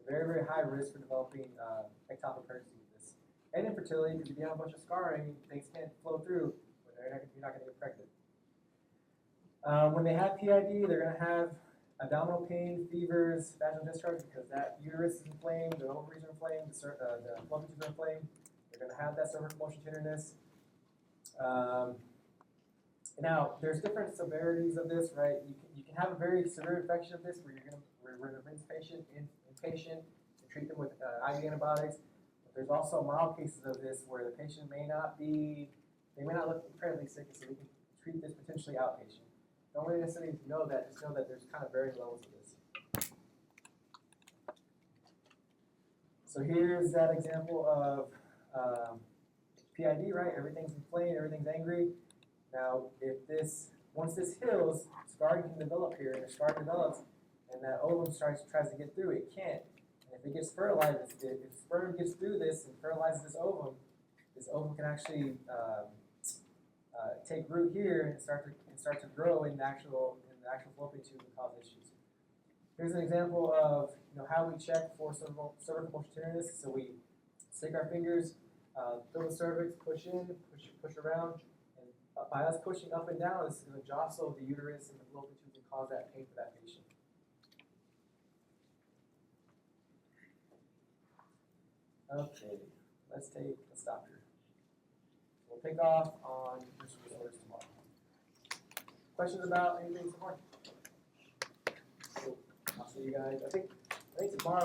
Very, very high risk for developing ectopic pregnancy with this. And infertility, because if you have a bunch of scarring, things can't flow through, but you're not going to get pregnant. When they have PID, they're going to have abdominal pain, fevers, vaginal discharge, because that uterus is inflamed, the ovaries are inflamed, the fallopian tubes are inflamed. They're going to have that cervical motion tenderness. Now, there's different severities of this, right? You can have a very severe infection of this where we're going to bring the patient inpatient and treat them with IV antibiotics. But there's also mild cases of this where the patient may not look incredibly sick, so we can treat this potentially outpatient. Don't really necessarily know that, just know that there's kind of varying levels of this. So here's that example of PID, right? Everything's inflamed, everything's angry. Now, once this heals, scarring can develop here, and if scar develops, and that ovum tries to get through, it can't. And if it gets fertilized, if sperm gets through this and fertilizes this ovum can actually take root here and start to grow in the actual fallopian tube and cause issues. Here's an example of how we check for cervical motion tenderness. So we stick our fingers, fill the cervix, push in, push around, and by us pushing up and down, this is going to jostle the uterus and the fallopian tubes and cause that pain for that patient. Okay, let's stop here. We'll pick off on nursery disorders tomorrow. Questions about anything so far? I'll see you guys. I think tomorrow.